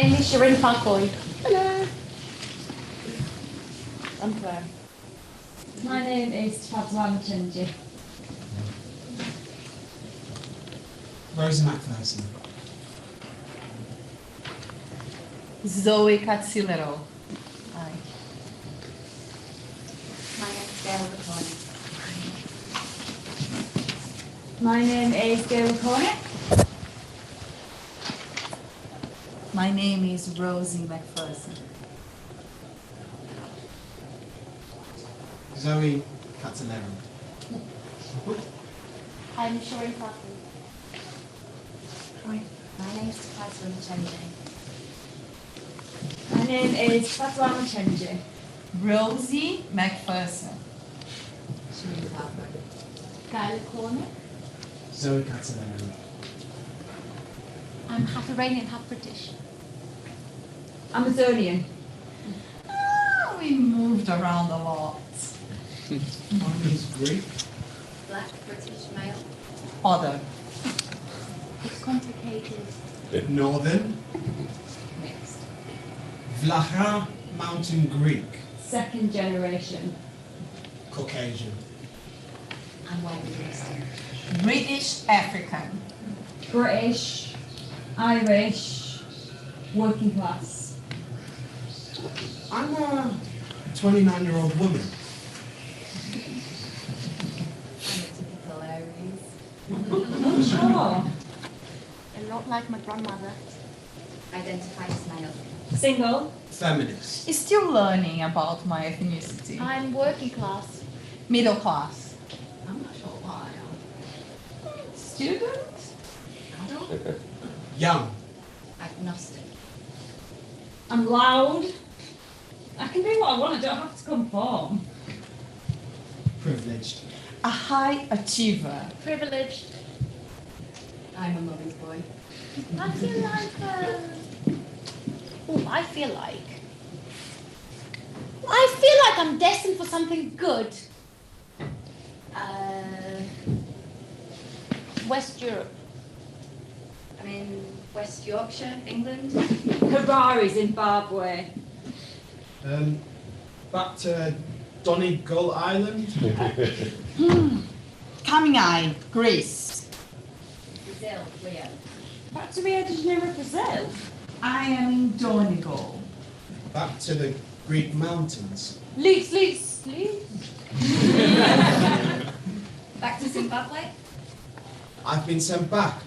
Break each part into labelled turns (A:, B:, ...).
A: name is Sharon Falcoy. Hello. I'm Claire.
B: My name is MigMat20.
C: Rosie McPherson.
D: Zoe Catzilero.
A: Hi.
E: My name's Gail McCormick.
B: My name is Gail McCormick.
D: My name is Rosie McPherson.
C: Zoe Catanero.
A: I'm Sharon Falcoy.
E: Hi. My name's MigMat20.
B: My name is MigMat20.
D: Rosie McPherson.
A: Gail Corner.
C: Zoe Catanero.
A: I'm half Iranian, half British.
B: Amazonian.
D: We moved around a lot.
C: Mine is Greek.
E: Black British male.
D: Other.
A: It's complicated.
C: Northern.
E: Mixed.
C: Vlacha Mountain Greek.
B: Second generation.
C: Caucasian.
E: I'm white Eastern.
D: British African.
B: British. Irish. Working class.
C: I'm a 29-year-old woman.
E: I'm a typical Aries.
B: Sure.
A: A lot like my grandmother.
E: Identify as male.
B: Single.
C: Feminist.
D: Still learning about my ethnicity.
A: I'm working class.
D: Middle class.
E: I'm not sure what I am.
D: Student.
E: Adult.
C: Young.
E: Agnostic.
B: I'm loud. I can be what I want, I don't have to conform.
C: Privileged.
D: A high achiever.
A: Privileged.
E: I'm a mummy's boy.
A: I feel like, I feel like I'm destined for something good. West Europe.
E: I'm in West Yorkshire, England.
B: Harare, Zimbabwe.
C: Back to Donegal Island.
D: Kamingay, Greece.
E: Brazil, Rio.
B: Back to Rio de Janeiro, Brazil.
D: I am in Donegal.
C: Back to the Greek mountains.
A: Leeds.
E: Back to Zimbabwe.
C: I've been sent back.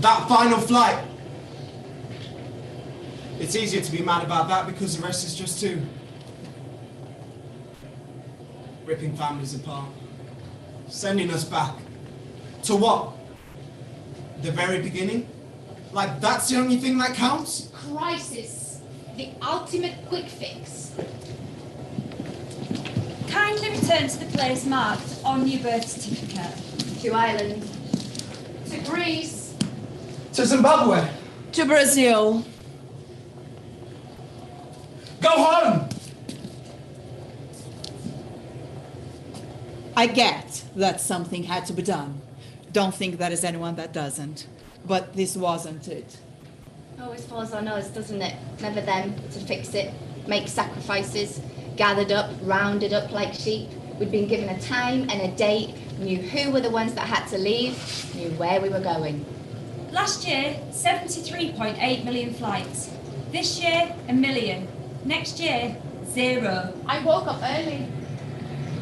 C: That final flight. It's easier to be mad about that because the rest is just too. Ripping families apart. Sending us back. To what? The very beginning? Like that's the only thing that counts?
A: Crisis. The ultimate quick fix.
B: Kindly return to the place marked on your birth certificate.
E: To Ireland.
A: To Greece.
C: To Zimbabwe.
D: To Brazil.
C: Go home!
D: I get that something had to be done. Don't think there is anyone that doesn't. But this wasn't it.
E: Always falls on us, doesn't it? Never them to fix it. Make sacrifices. Gathered up, rounded up like sheep. We'd been given a time and a date. Knew who were the ones that had to leave. Knew where we were going.
B: Last year, 73.8 million flights. This year, 1 million. Next year, 0.
A: I woke up early.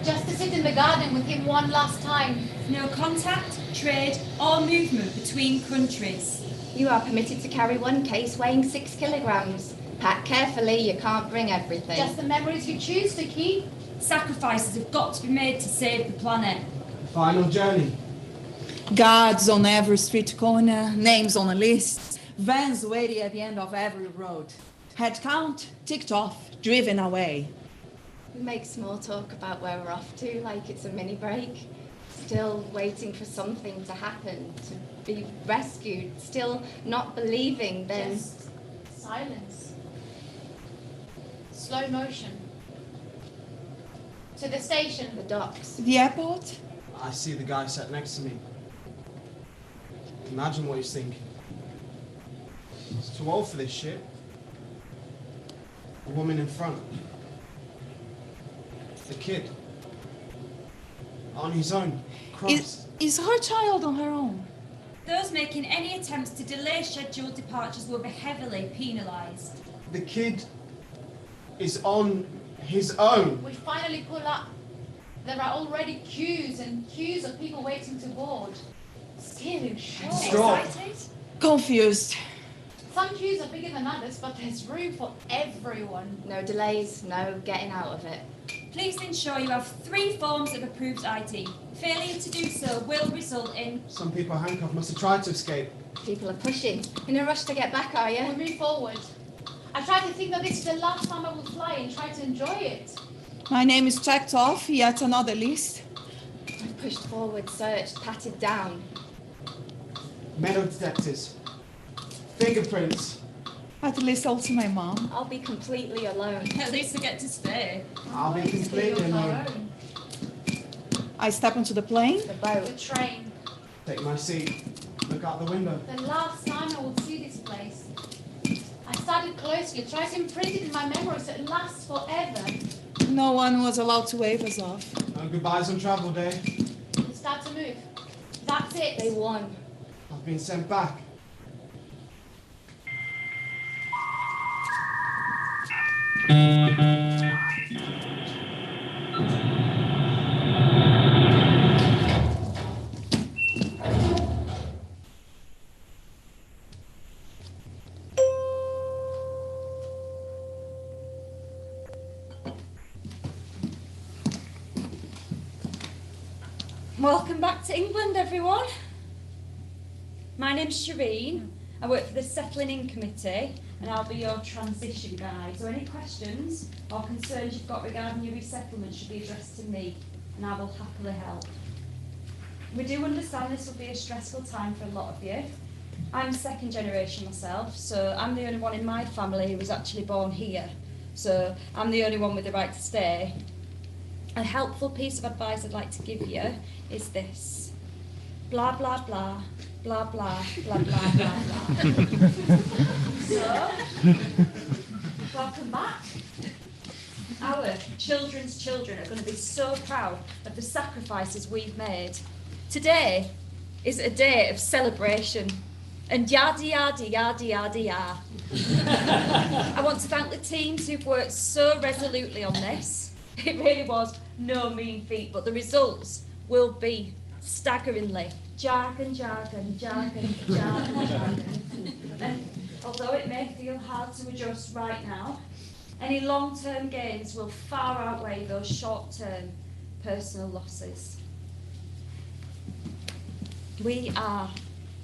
A: Just to sit in the garden with him one last time.
B: No contact, trade, or movement between countries.
E: You are permitted to carry one case weighing 6 kilograms. Pack carefully, you can't bring everything.
A: Just the memories you choose to keep.
B: Sacrifices have got to be made to save the planet.
C: Final journey.
D: Guards on every street corner, names on a list, vans waiting at the end of every road. Head count, ticked off, driven away.
E: We make small talk about where we're off to, like it's a mini break. Still waiting for something to happen, to be rescued. Still not believing then.
A: Just silence. Slow motion. To the station.
E: The docks.
D: The airport?
C: I see the guy sat next to me. Imagine what he's thinking. He's too old for this shit. The woman in front. The kid. On his own. Christ.
D: Is her child on her own?
B: Those making any attempts to delay scheduled departures will be heavily penalised.
C: The kid is on his own.
A: We finally pull up. There are already queues and queues of people waiting to board. Scared and shocked.
C: Stop.
B: Excited?
D: Confused.
A: Some queues are bigger than others, but there's room for everyone.
E: No delays, no getting out of it.
B: Please ensure you have 3 forms of approved ID. Failure to do so will result in...
C: Some people handcuffed must have tried to escape.
E: People are pushing. In a rush to get back, are
A: We
E: you?
A: move forward. I try to think that this is the last time I will fly and try to enjoy it.
D: My name is checked off, yet another list.
E: We've pushed forward, searched, patted down.
C: Metal detectors. Fingerprints.
D: At least also my mom.
E: I'll be completely alone.
B: At least I get to stay.
C: I'll be completely alone.
D: I step onto the plane.
E: The
A: The
E: boat.
A: train.
C: Take my seat. Look out the window.
A: The last time I will see this place. I studied closely, tried to imprint it in my memory so it lasts forever.
D: No one was allowed to wave us off.
C: No goodbyes on travel day.
A: We start to move. That's it.
E: They won.
C: I've been sent back.
B: Welcome back to England, everyone. My name's Shireen. I work for the Settling In Committee and I'll be your transition guide. So any questions or concerns you've got regarding your resettlement should be addressed to me and I will happily help. We do understand this will be a stressful time for a lot of you. I'm second generation myself, so I'm the only one in my family who was actually born here. So I'm the only one with the right to stay. A helpful piece of advice I'd like to give you is this. Blah, blah, blah, blah, blah, blah, blah, blah, blah. So, welcome back. Our children's children are going to be so proud of the sacrifices we've made. Today is a day of celebration. And yada, yada, yada, yada, yada. I want to thank the teams who've worked so resolutely on this. It really was no mean feat, but the results will be staggeringly jargon, jargon, jargon, jargon, jargon. And although it may feel hard to adjust right now, any long-term gains will far outweigh those short-term personal losses. We are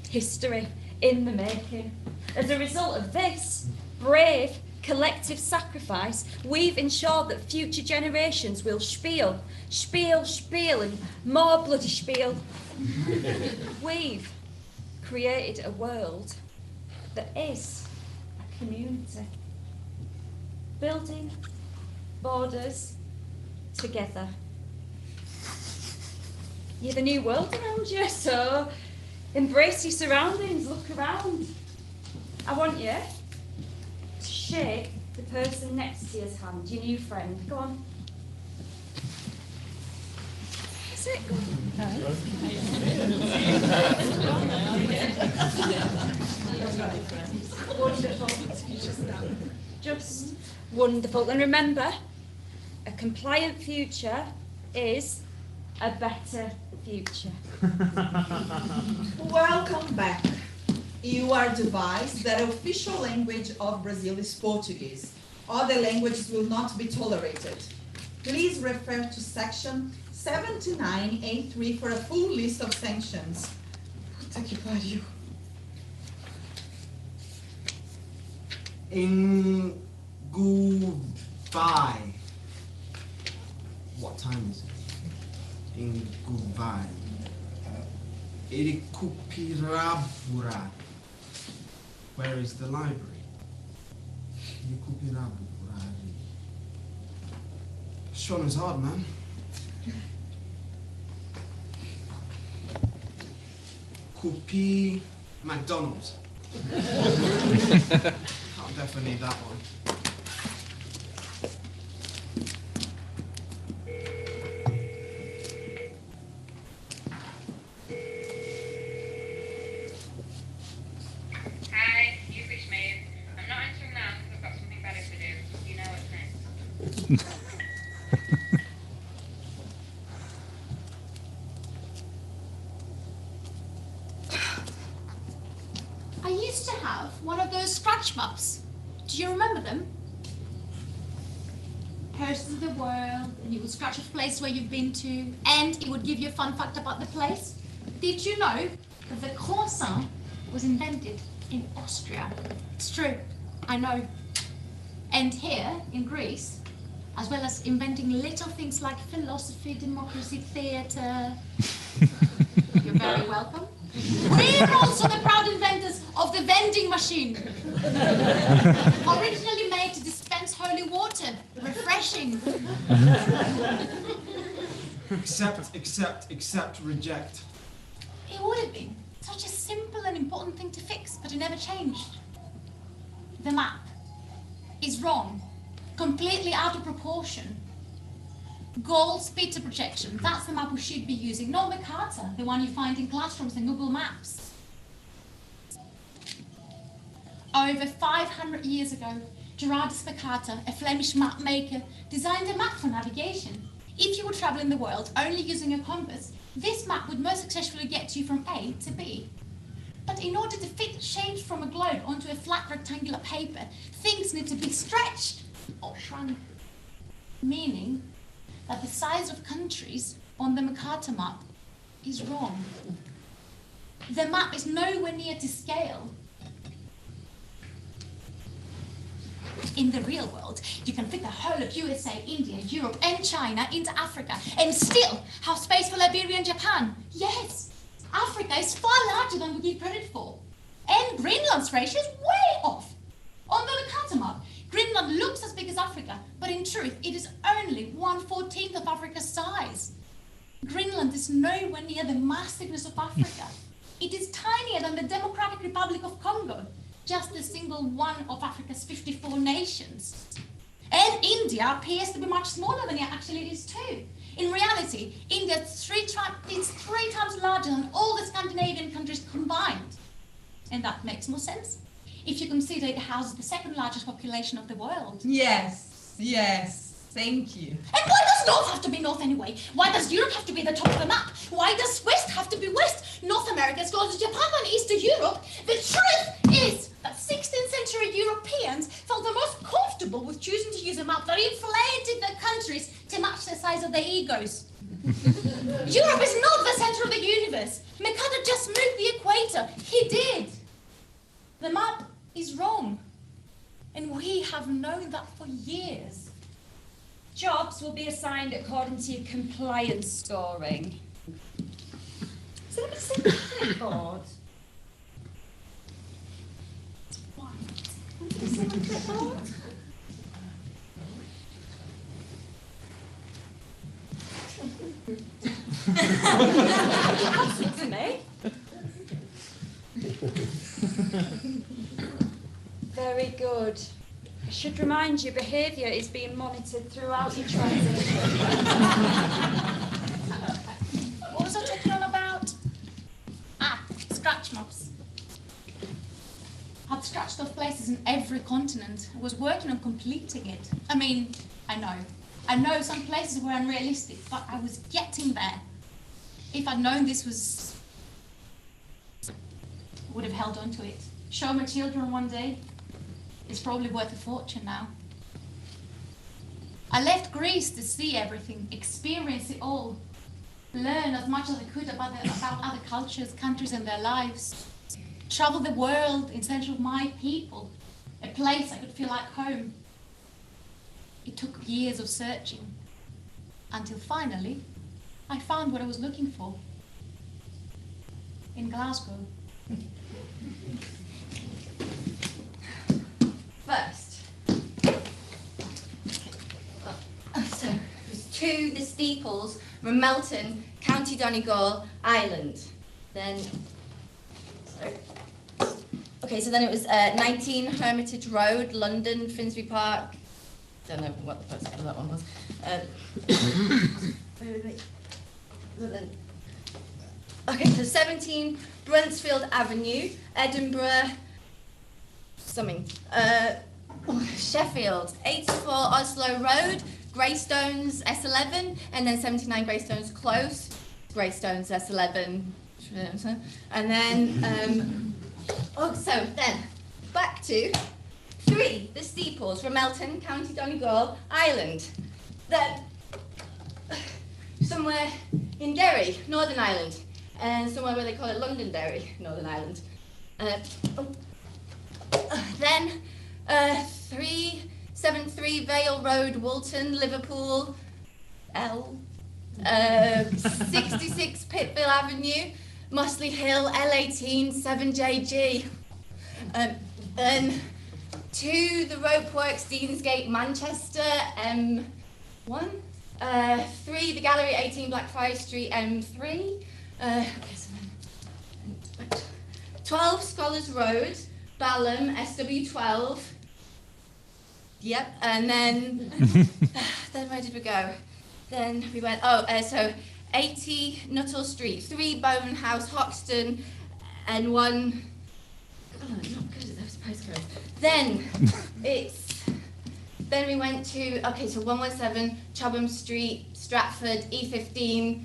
B: history in the making. As a result of this brave collective sacrifice, we've ensured that future generations will spiel, spiel, spiel, and more bloody spiel. We've created a world that is a community, building borders together. You've a new world around you, so embrace your surroundings, look around. I want you to shake the person next to your's hand, your new friend. Go on. That's it. Wonderful. Just wonderful. And remember, a compliant future is a better future.
F: Welcome back.
D: You are advised that the official language of Brazil is Portuguese. Other languages will not be tolerated. Please refer to section 79A3 for a full list of sanctions. Puta que pariu.
C: Inguvai. What time is it? Inguvai. Irikupirabura. Where is the library? Irikupirabura. Sean is hard, man. Kupi McDonald's. I'll definitely need that one.
F: Hi, you've reached me. I'm not answering now because I've got something better to do. You know what's next.
A: I used to have one of those scratch maps. Do you remember them? Pictures of the world, and you would scratch off places where you've been to, and it would give you a fun fact about the place. Did you know that the croissant was invented in Austria? It's true, I know. And here in Greece, as well as inventing little things like philosophy, democracy, theatre. You're very welcome. We're also the proud inventors of the vending machine. Originally made to dispense holy water. Refreshing.
C: Accept, reject.
A: It would have been such a simple and important thing to fix, but it never changed. The map is wrong. Completely out of proportion. Goal, speed to projection. That's the map we should be using, not the Carta, the one you find in classrooms and Google Maps. Over 500 years ago, Gerardus Mercator, a Flemish map maker, designed a map for navigation. If you were traveling the world only using a compass, this map would most successfully get you from A to B. But in order to fit shapes from a globe onto a flat rectangular paper, things need to be stretched or shrunk, meaning that the size of countries on the Mercator map is wrong. The map is nowhere near to scale. In the real world, you can fit the whole of USA, India, Europe and China into Africa and still have space for Liberia and Japan. Yes, Africa is far larger than we give credit for. And Greenland's ratio is way off. On the Mercator map, Greenland looks as big as Africa, but in truth, it is only 1/14 of Africa's size. Greenland is nowhere near the massiveness of Africa. It is tinier than the Democratic Republic of Congo, just a single one of Africa's 54 nations. And India appears to be much smaller than it actually is too. In reality, India is three times larger than all the Scandinavian countries combined. And that makes more sense if you consider it houses the second largest population of the world.
D: Yes, thank you.
A: And why does North have to be North anyway? Why does Europe have to be the top of the map? Why does West have to be West? North America is closer to Japan than East to Europe. The truth is that 16th century Europeans felt the most comfortable with choosing to use a map that inflated the countries to match the size of their egos. Europe is not the center of the universe. Mercator just moved the equator. He did. The map is wrong. And we have known that for years.
B: Jobs will be assigned according to your compliance scoring. Has anybody seen the clipboard?
A: What?
B: Have you seen the clipboard? That's it to me. Very good. I should remind you, behaviour is being monitored throughout your transition.
A: What was I talking on about? Scratch maps. I'd scratched off places in every continent. I was working on completing it. I mean, I know some places were unrealistic, but I was getting there. If I'd known this was would have held on to it. Show my children one day. It's probably worth a fortune now. I left Greece to see everything, experience it all, learn as much as I could about other cultures, countries and their lives. Travel the world in search of my people, a place I could feel like home. It took years of searching, until finally I found what I was looking for in Glasgow.
E: First, so it was to the steeples, Ramelton, County Donegal, Ireland. Then, so then it was 19 Hermitage Road, London, Finsbury Park. Don't know what the postcode of that one was. Okay, so 17 Bruntsfield Avenue, Edinburgh, Sheffield, 84 Oslo Road, Greystones S11, and then 79 Greystones Close, Greystones S11, and then, so then, back to 3, the steeples, Ramelton, County Donegal, Ireland. Then, somewhere in Derry, Northern Ireland, and somewhere where they call it Londonderry, Northern Ireland. Then, 373 Vale Road, Woolton, Liverpool, 66 Pittville Avenue, Mossley Hill, L18, 7JG. Then, 2, the Ropeworks, Deansgate, Manchester, M1. 3, the Gallery, 18 Blackfriars Street, M3. 12, Scholars Road, Balham, SW12. Yep, and then, then where did we go? Then we went, so 80 Nuttall Street, 3 Bowman House, Hoxton, and 1, God, I'm not good at those postcodes. Then then we went to, so 117 Chobham Street, Stratford, E15,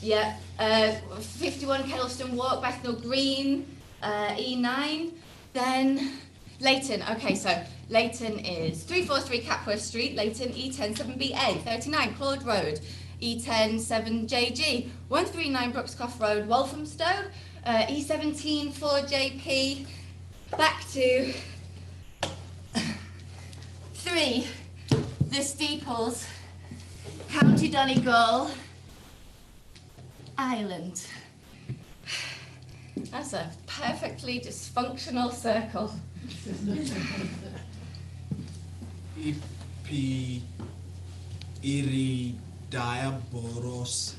E: 51 Kettleston Walk, Bethnal Green, E9. Then Leighton, so Leighton is 343 Capworth Street, Leighton, E10 7BA, 39 Claude Road, E10 7JG, 139 Brookscoff Road, Walthamstow, E17 4JP, back to 3, the steeples, County Donegal, Ireland. That's a perfectly dysfunctional circle.
C: Ipi iridiaboros.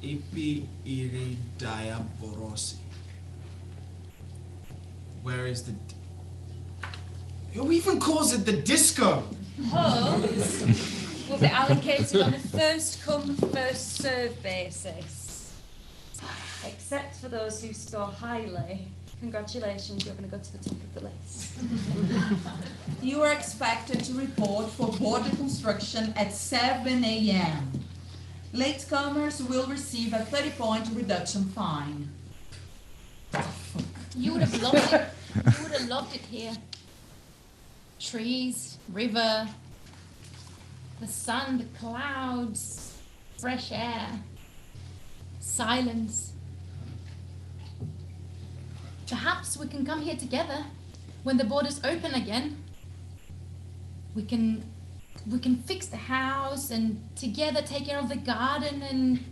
C: Ipi iridiaborosi. Where is the... Who even calls it the disco?
B: Hubs will be allocated on a first-come, first-served basis. Except for those who score highly. Congratulations, you're going to go to the top of the list.
D: You are expected to report for border construction at 7 a.m. Latecomers will receive a 30-point reduction fine.
A: You would have loved it. You would have loved it here. Trees, river, the sun, the clouds, fresh air, silence. Perhaps we can come here together when the borders open again. We can fix the house and together take care of the garden and...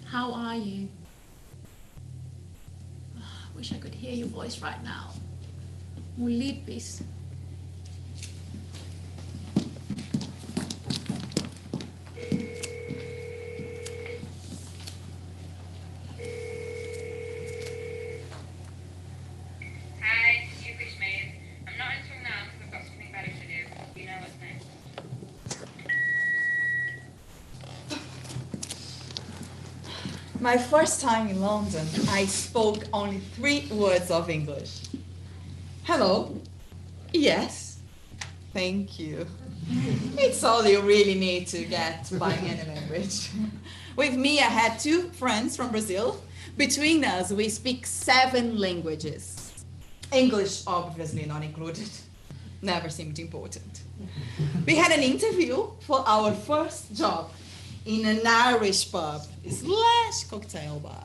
A: How are you? I wish I could hear your voice right now. Mulipis.
F: Hi, you fish maid. I'm not answering now because I've got something better to do. You know what's next.
D: My first time in London, I spoke only 3 words of English. Hello. Yes. Thank you. It's all you really need to get by any language. With me, I had 2 friends from Brazil. Between us, we speak 7 languages. English, obviously not included. Never seemed important. We had an interview for our first job in an Irish pub / cocktail bar.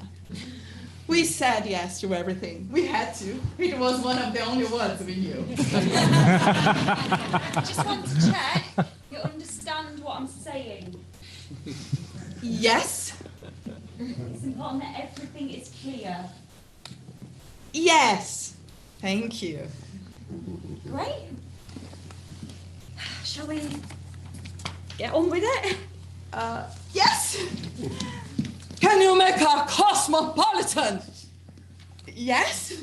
D: We said yes to everything. We had to. It was one of the only words we knew.
B: Just want to check you understand what I'm saying.
D: Yes.
B: It's important that everything is clear.
D: Yes. Thank you.
B: Great. Shall we get on with it?
D: Yes. Can you make a cosmopolitan? Yes.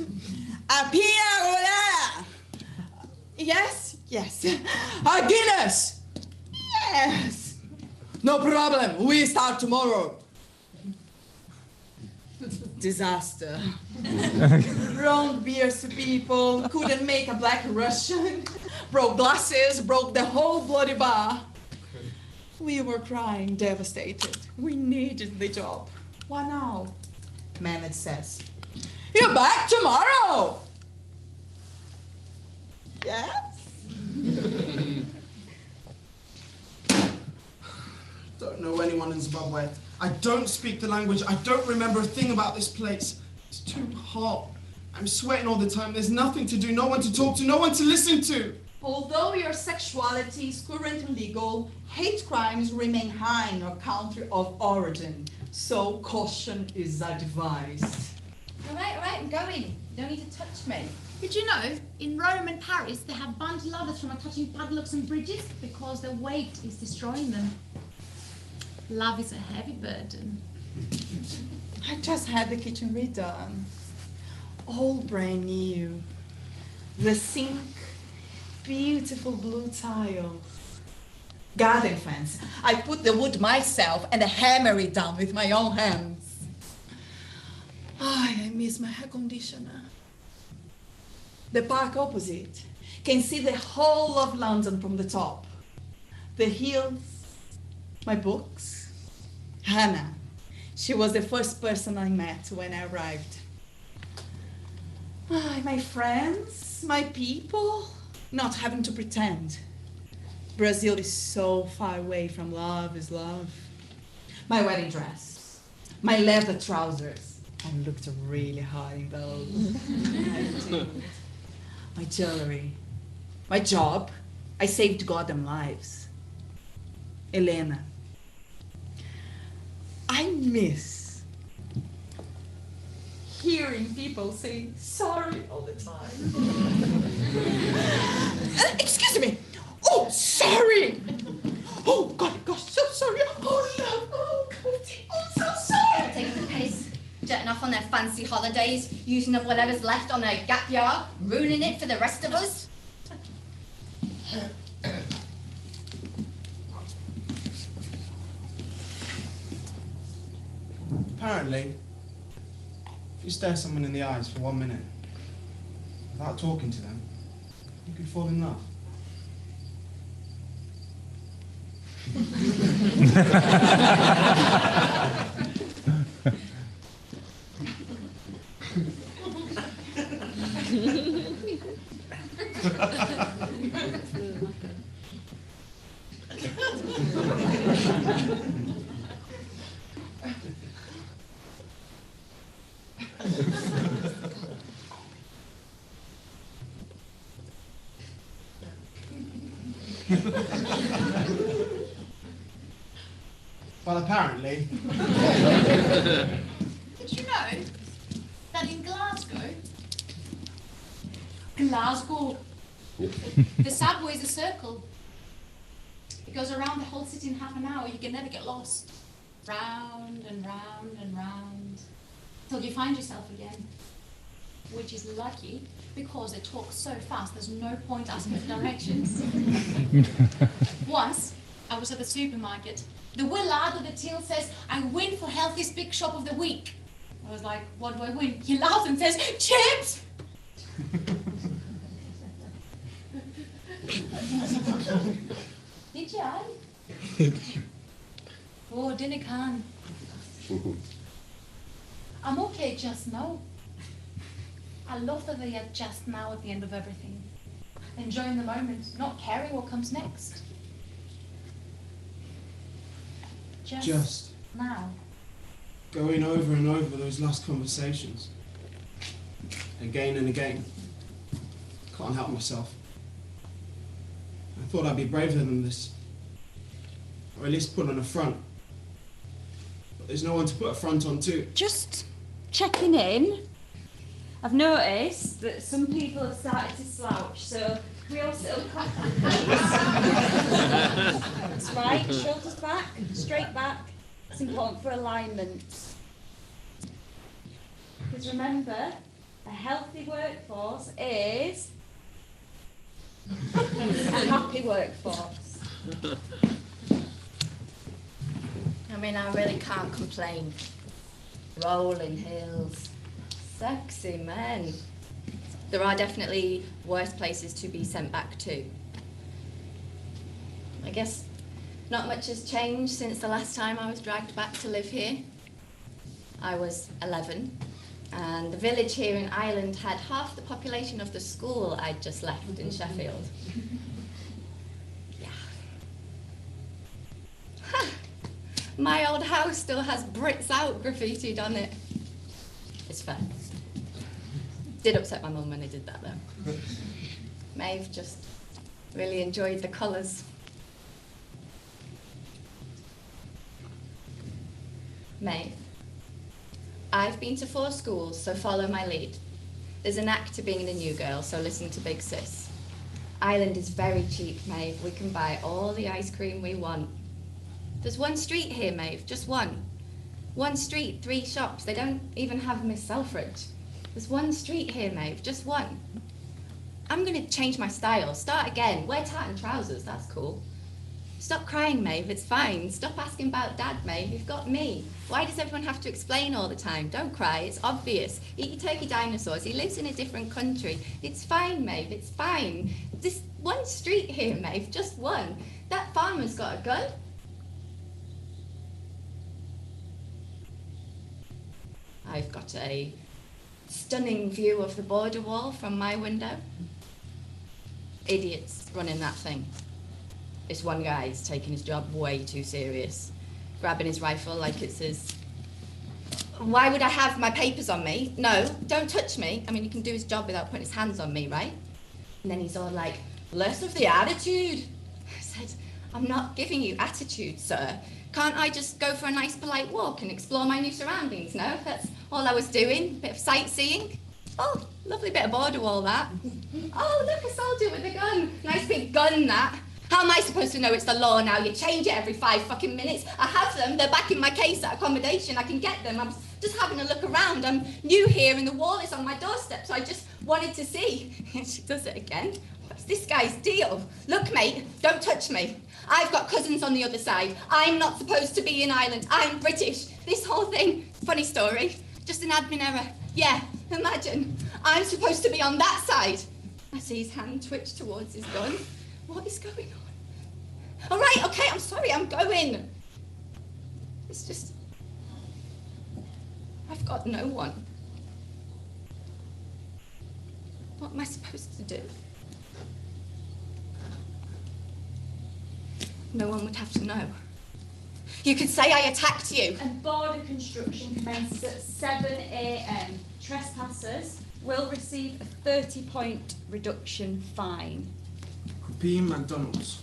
D: A pina colada? Yes, yes. A Guinness? Yes. No problem. We start tomorrow. Disaster. Wrong beers to people. Couldn't make a black Russian. Broke glasses. Broke the whole bloody bar. We were crying, devastated. We needed the job. What now? Mehmet says, "You're back tomorrow." Yes?
C: Don't know anyone in Zimbabwe. I don't speak the language. I don't remember a thing about this place. It's too hot. I'm sweating all the time. There's nothing to do, no one to talk to, no one to listen to.
D: Although your sexuality is currently legal, hate crimes remain high in your country of origin. So caution is advised.
E: All right, I'm going. You don't need to touch me.
A: Did you know, in Rome and Paris, they have banned lovers from touching padlocks and bridges because their weight is destroying them. Love is a heavy burden.
D: I just had the kitchen redone. All brand new. The sink, beautiful blue tiles. Garden fence. I put the wood myself and hammer it down with my own hands. I miss my hair conditioner. The park opposite can see the whole of London from the top. The hills, my books. Hannah, she was the first person I met when I arrived. My friends, my people, not having to pretend. Brazil is so far away from love is love. My wedding dress, my leather trousers. I looked really hot in those. I did. My jewelry, my job. I saved goddamn lives. Elena. I miss hearing people say sorry all the time. Excuse me. Oh, sorry. Oh, gosh, so sorry. Oh, love. Oh, God. I'm so sorry.
E: Taking the piss, jetting off on their fancy holidays, using up whatever's left on their gap year, ruining it for the rest of us.
C: Apparently, if you stare someone in the eyes for 1 minute, without talking to them, you could fall in love. Well, apparently.
A: Did you know that in Glasgow, the subway is a circle. It goes around the whole city in half an hour. You can never get lost. Round and round and round, till you find yourself again. Which is lucky, because they talk so fast, there's no point asking for directions. Once, I was at the supermarket. The Willard of the till says, "I win for healthiest big shop of the week." I was like, "What do I win?" He laughs and says, "Chips!" Did you? Oh, dinner can. I'm okay just now. I love that they are just now at the end of everything. Enjoying the moment, not caring what comes next. Just now.
C: Going over and over those last conversations. Again and again. Can't help myself. I thought I'd be braver than this. Or at least put on a front. But there's no one to put a front on to.
B: Just checking in. I've noticed that some people have started to slouch, so we all sit up comfortably. That's right, shoulders back, straight back. It's important for alignment. Because remember, a healthy workforce is a happy workforce.
E: I mean, I really can't complain. Rolling hills, sexy men. There are definitely worse places to be sent back to. I guess not much has changed since the last time I was dragged back to live here. I was 11, and the village here in Ireland had half the population of the school I'd just left in Sheffield. Yeah. Ha! My old house still has Brits Out graffitied on it. It's fair. Did upset my mum when I did that though. Maeve just really enjoyed the colours. Maeve, I've been to 4 schools, so follow my lead. There's a knack to being the new girl, so listen to Big Sis. Ireland is very cheap, Maeve. We can buy all the ice cream we want. There's one street here, Maeve, just one. One street, 3 shops. They don't even have Miss Selfridge. There's one street here, Maeve, just one. I'm gonna change my style, start again, wear tartan trousers, that's cool. Stop crying, Maeve, it's fine. Stop asking about Dad, Maeve, you've got me. Why does everyone have to explain all the time? Don't cry, it's obvious. Eat your turkey dinosaurs, he lives in a different country. It's fine, Maeve, it's fine. This one street here, Maeve, just one. That farmer's got a gun. I've got a stunning view of the border wall from my window. Idiots running that thing. This one guy's taking his job way too serious, grabbing his rifle like it's his... Why would I have my papers on me? No, don't touch me. I mean, he can do his job without putting his hands on me, right? And then he's all like, less of the attitude. I said, I'm not giving you attitude, sir. Can't I just go for a nice polite walk and explore my new surroundings? No, that's all I was doing, bit of sightseeing. Oh, lovely bit of border wall, that. Oh, look, a soldier with a gun. Nice big gun, that. How am I supposed to know it's the law now? You change it every 5 fucking minutes. I have them, they're back in my case at accommodation, I can get them. I'm just having a look around. I'm new here and the wall is on my doorstep, so I just wanted to see. And she does it again. What's this guy's deal? Look, mate, don't touch me. I've got cousins on the other side. I'm not supposed to be in Ireland. I'm British. This whole thing, funny story, just an admin error. Yeah, imagine. I'm supposed to be on that side. I see his hand twitch towards his gun. What is going on? All right, okay, I'm sorry, I'm going. It's just, I've got no one. What am I supposed to do? No one would have to know. You could say I attacked you.
B: And border construction commences at 7 a.m. Trespassers will receive a 30-point reduction fine.
C: Copy McDonald's.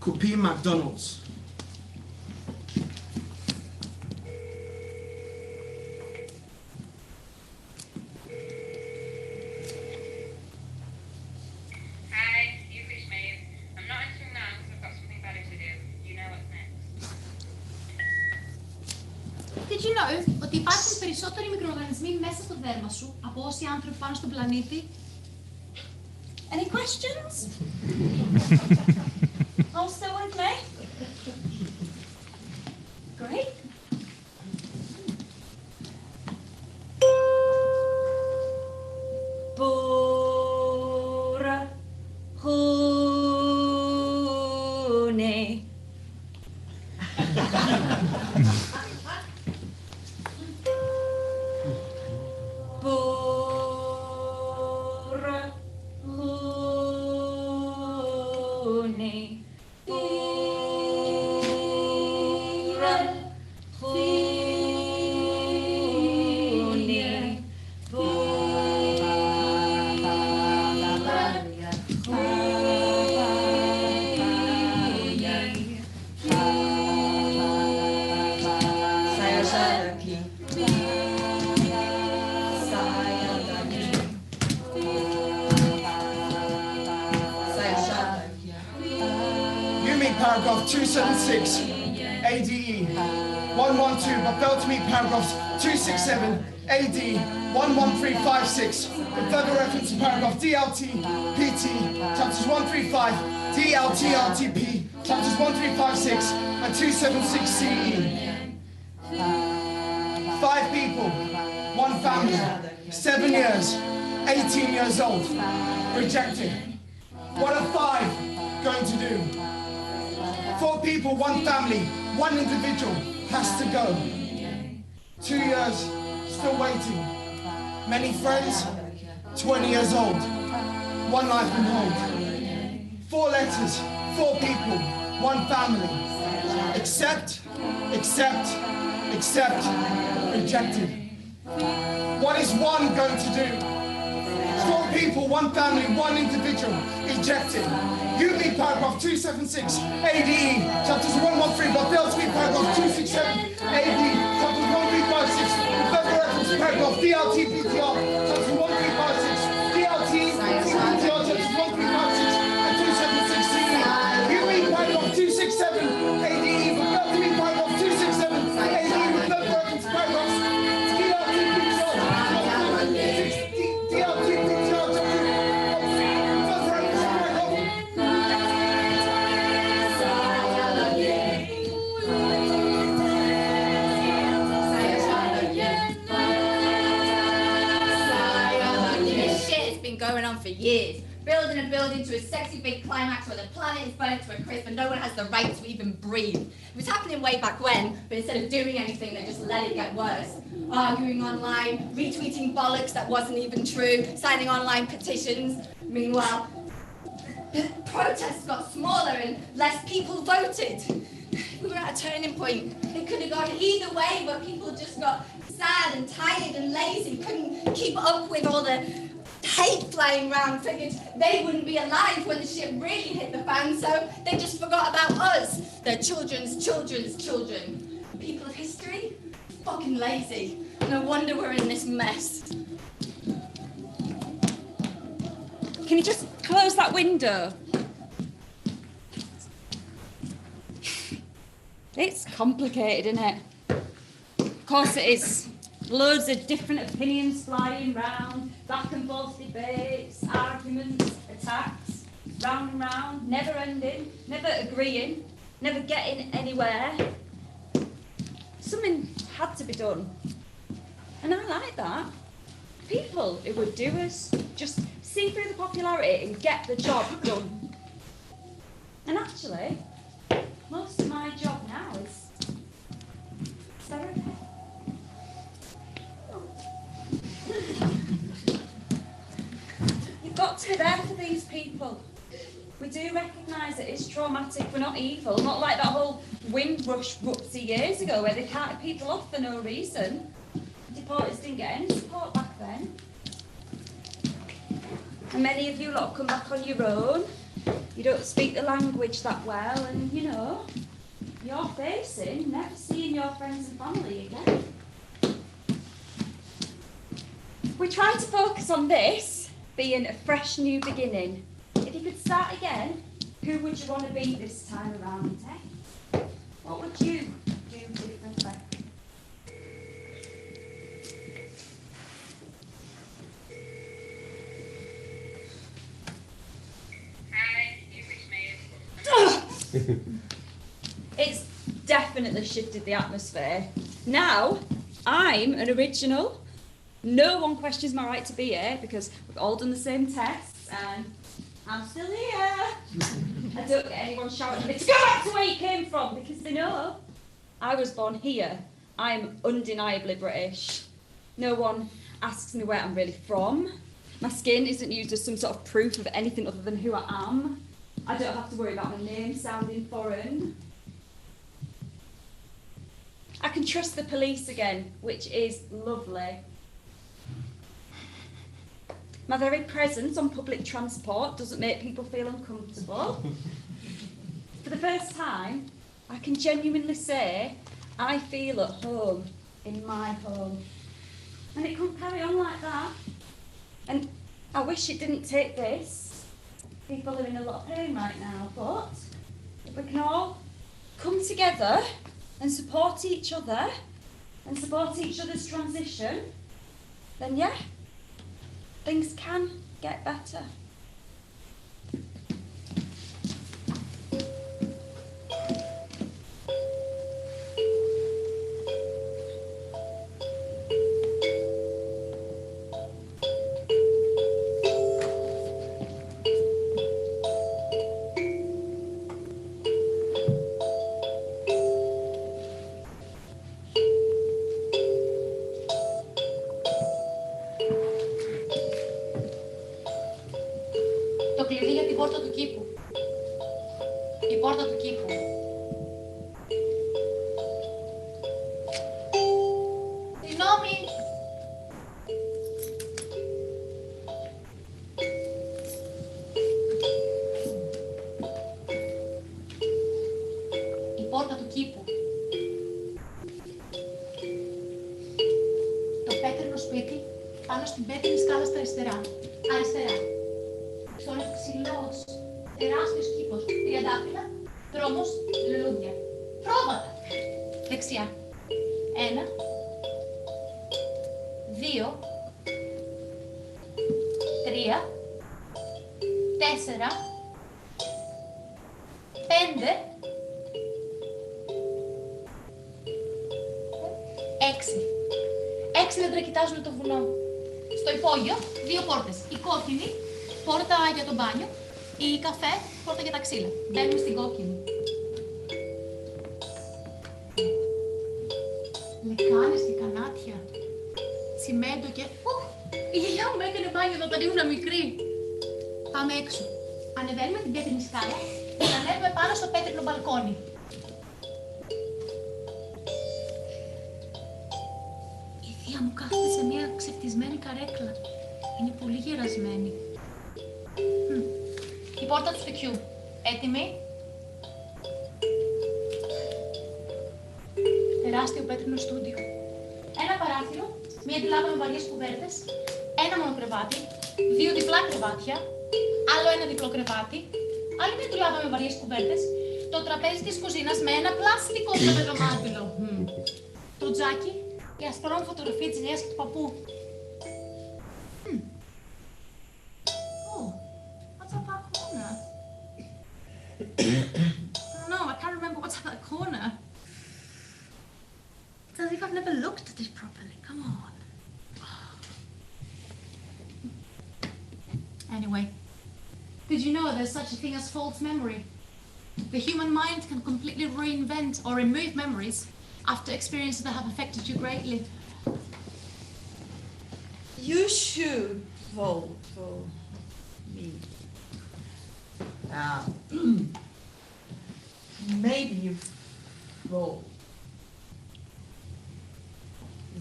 C: Copy McDonald's.
F: Hi, you've reached Maeve. I'm not answering now because I've got something better to do. You know what's next.
A: Did you know ότι υπάρχουν περισσότεροι μικροοργανισμοί μέσα στο δέρμα σου από όσοι άνθρωποι πάνω στον πλανήτη? Any questions? All still with me? Great.
B: Bora Hune
C: paragraph 276, ADE, 112, but failed to meet paragraphs 267, AD, 11356, with further reference to paragraph DLT, PT, chapters 135, DLT, RTP, chapters 1356 and 276 CE. 5 people, 1 family, 7 years, 18 years old, rejected. What are 5 going to do? 4 people, 1 family, 1 individual has to go. 2 years, still waiting. Many friends, 20 years old, 1 life in hold. 4 letters, 4 people, 1 family. Accept, accept, accept, rejected. What is 1 going to do? 4 people, 1 family, 1 individual, ejected. You meet paragraph 276, ADE, chapters 113, but failed to meet paragraph 267, AD, chapters 1356, with further reference to paragraph DLT, PTR, chapters 1356, DLT, PTR, chapters 1356, and 276 CE. You meet paragraph 267, ADE, but failed to meet paragraph 267, AD, with further reference to paragraphs DLT, PTR, DLT, PTR,
E: going on for years, building a building to a sexy big climax where the planet is burnt to a crisp and no one has the right to even breathe. It was happening way back when, but instead of doing anything, they just let it get worse. Arguing online, retweeting bollocks that wasn't even true, signing online petitions. Meanwhile, the protests got smaller and less people voted. We were at a turning point. It could have gone either way, but people just got sad and tired and lazy, couldn't keep up with all the hate flying around, figured they wouldn't be alive when the shit really hit the fan, so they just forgot about us, their children's children. People of history? Fucking lazy. No wonder we're in this mess.
B: Can you just close that window? It's complicated, isn't it? Of course it is. Loads of different opinions flying round, back and forth debates, arguments, attacks, round and round, never ending, never agreeing, never getting anywhere. Something had to be done. And I like that. People who would do us, just see through the popularity and get the job done. And actually, most of my job now is therapy. You've got to be there for these people. We do recognise it is traumatic, we're not evil, not like that whole Windrush Rutsy years ago where they carted people off for no reason. Deportees didn't get any support back then. And many of you lot have come back on your own. You don't speak the language that well and, you know, you're facing never seeing your friends and family again. We try to focus on this being a fresh new beginning. If you could start again, who would you want to be this time around, eh? What would you do differently?
F: Hi, you've reached me.
B: It's definitely shifted the atmosphere. Now, I'm an original. No one questions my right to be here because we've all done the same tests and I'm still here. I don't get anyone shouting at me to go back to where you came from because they know I was born here. I'm undeniably British. No one asks me where I'm really from. My skin isn't used as some sort of proof of anything other than who I am. I don't have to worry about my name sounding foreign. I can trust the police again, which is lovely. My very presence on public transport doesn't make people feel uncomfortable. For the first time, I can genuinely say I feel at home in my home. And it can't carry on like that. And I wish it didn't take this. People are in a lot of pain right now, but if we can all come together and support each other and support each other's transition, then yeah, things can get better.
A: Το κλειδί για την πόρτα του κήπου. Η πόρτα του κήπου. Συγγνώμη. Η πόρτα του κήπου. Το πέτρινο σπίτι πάνω στην πέτρινη σκάλα στα αριστερά. Αριστερά. Στον ψηλός, τεράστιος κήπος, τριαντάφυλλα, δρόμος, λουλούδια. Πρόβατα. Δεξιά. 1, 2, 3, 4, 5, 6. 6 δέντρα κοιτάζουν το βουνό. Στο υπόγειο, 2 πόρτες. Η κόκκινη, πόρτα για το μπάνιο, ή καφέ, πόρτα για τα ξύλα. Μπαίνουμε στην κόκκινη. Λεκάνες και κανάτια. Τσιμέντο και... Η γιαγιά μου έκανε μπάνιο εδώ όταν ήμουν μικρή. Πάμε έξω. Ανεβαίνουμε την πέτρινη σκάλα και ανέβουμε πάνω στο πέτρινο μπαλκόνι. Η θεία μου κάθεται σε μια ξεφτισμένη καρέκλα. Είναι πολύ γερασμένη. Η πόρτα του σπιτιού. Έτοιμοι. Τεράστιο πέτρινο στούντιο. Ένα παράθυρο, μία ντουλάπα με βαριές κουβέρτες, ένα μόνο κρεβάτι, 2 διπλά κρεβάτια, άλλο ένα διπλό κρεβάτι, άλλη μία ντουλάπα με βαριές κουβέρτες, το τραπέζι της κουζίνας με ένα πλαστικό δωμάτιλο. Το τζάκι, η ασπρόμη φωτογραφία της γιαγιάς και του παππού. No, I can't remember what's at that corner. It's as if I've never looked at it properly. Come on. Anyway, did you know there's such a thing as false memory? The human mind can completely reinvent or remove memories after experiences that have affected you greatly.
D: You should vote for me. Maybe you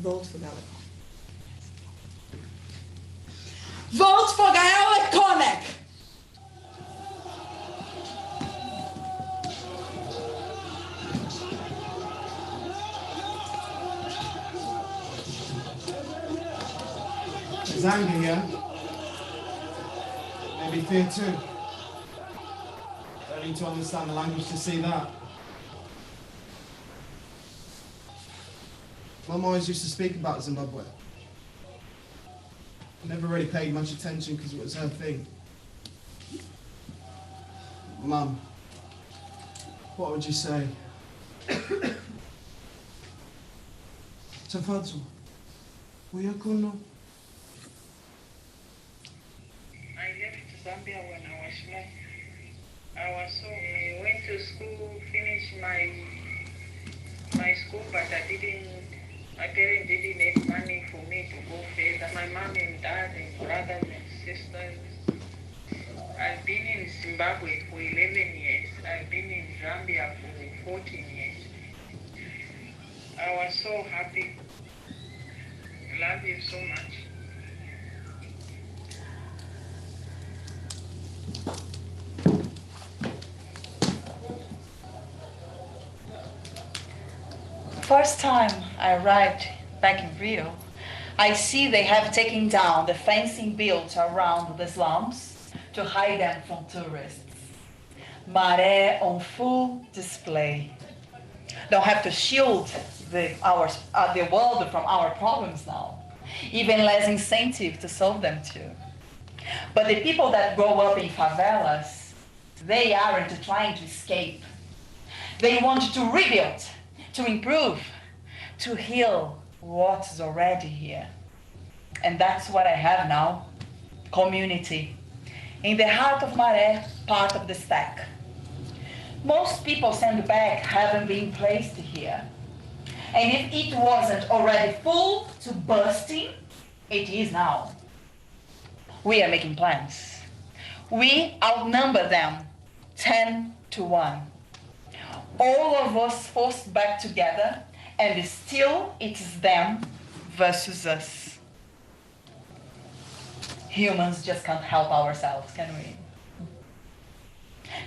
D: vote for Gaelic. Vote for Gaelic Connect!
C: There's anger here. Maybe fear too. Don't need to understand the language to see that. Mum always used to speak about Zimbabwe. Never really paid much attention because it was her thing. Mum, what would you say? Tafadzu, Uyakuno.
F: I left Zambia when I was small. I went to school, finished my school, but my parents didn't have money for me to go further. My mom and dad and brothers and sisters. I've been in Zimbabwe for 11 years. I've been in Zambia for 14 years. I was so happy. I love you so much.
G: First time I arrived back in Rio, I see they have taken down the fencing built around the slums to hide them from tourists. Maré on full display. Don't have to shield the world from our problems now. Even less incentive to solve them too. But the people that grow up in favelas, they aren't trying to escape. They want to rebuild, to improve, to heal what's already here. And that's what I have now, community. In the heart of Maré, part of the stack. Most people sent back haven't been placed here. And if it wasn't already full to bursting, it is now. We are making plans. We outnumber them 10-1. All of us forced back together, and still it is them versus us. Humans just can't help ourselves, can we?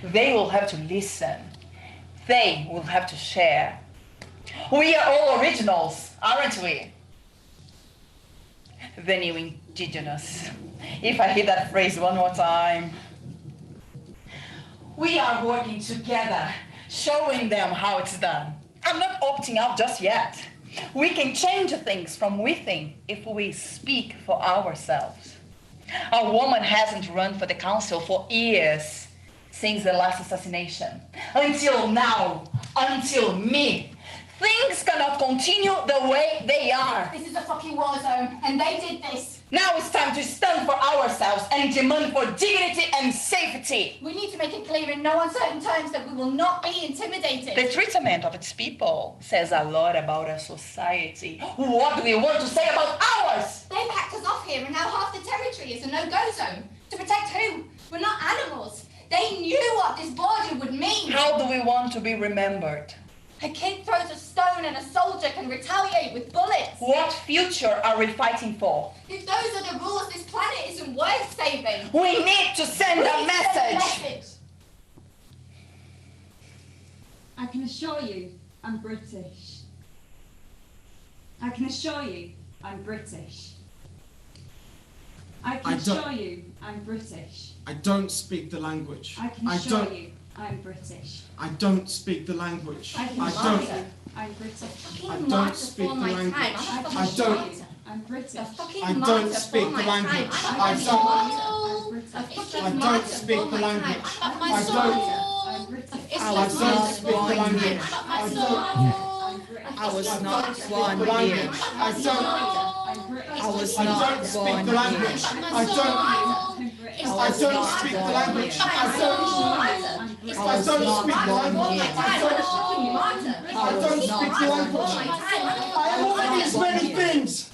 G: They will have to listen. They will have to share. We are all originals, aren't we? The new indigenous. If I hear that phrase one more time. We are working together, showing them how it's done. I'm not opting out just yet. We can change things from within if we speak for ourselves. A woman hasn't run for the council for years since the last assassination. Until now, until me. Things cannot continue the way they are.
A: This is a fucking war zone, and they did this.
G: Now it's time to stand for ourselves and demand for dignity and safety.
A: We need to make it clear in no uncertain terms that we will not be intimidated.
G: The treatment of its people says a lot about a society. What do we want to say about ours?
A: They packed us off here, and now half the territory is a no-go zone. To protect who? We're not animals. They knew what this border would mean.
G: How do we want to be remembered?
A: A kid throws a stone and a soldier can retaliate with bullets.
G: What future are we fighting for?
A: If those are the rules, this planet isn't worth saving.
G: We need to send a message.
B: I can assure you, I'm British. I can assure you, I'm British. I can assure you, I'm British.
C: I don't speak the language.
B: I can assure you, I'm British.
C: I don't speak the language.
B: I can
C: I
B: assure
C: don't.
B: you, I'm British.
C: I don't speak the language. I don't.
B: I'm British.
C: I don't speak the language. I don't. I don't speak the language. I don't. I don't speak the language. I don't.
H: I was not born here.
C: I don't.
H: I was
C: I
H: not
C: don't speak
H: born
C: the language.
H: here.
C: I don't. I don't speak the language. I don't. I don't speak the language. I don't speak the language. I am all these many things.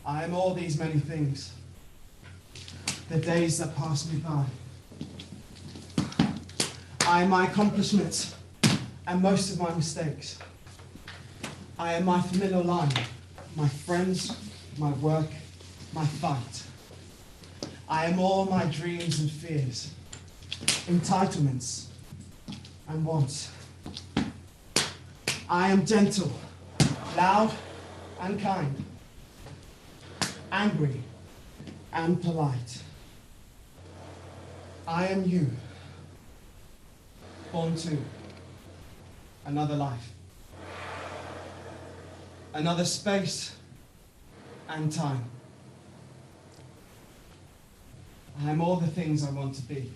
C: I am all these many things. The days that pass me by. I am my accomplishments and most of my mistakes. I am my familiar life, my friends, my work, my fight. I am all my dreams and fears, entitlements and wants. I am gentle, loud and kind, angry and polite. I am you, born to another life, another space and time. I am all the things I want to be,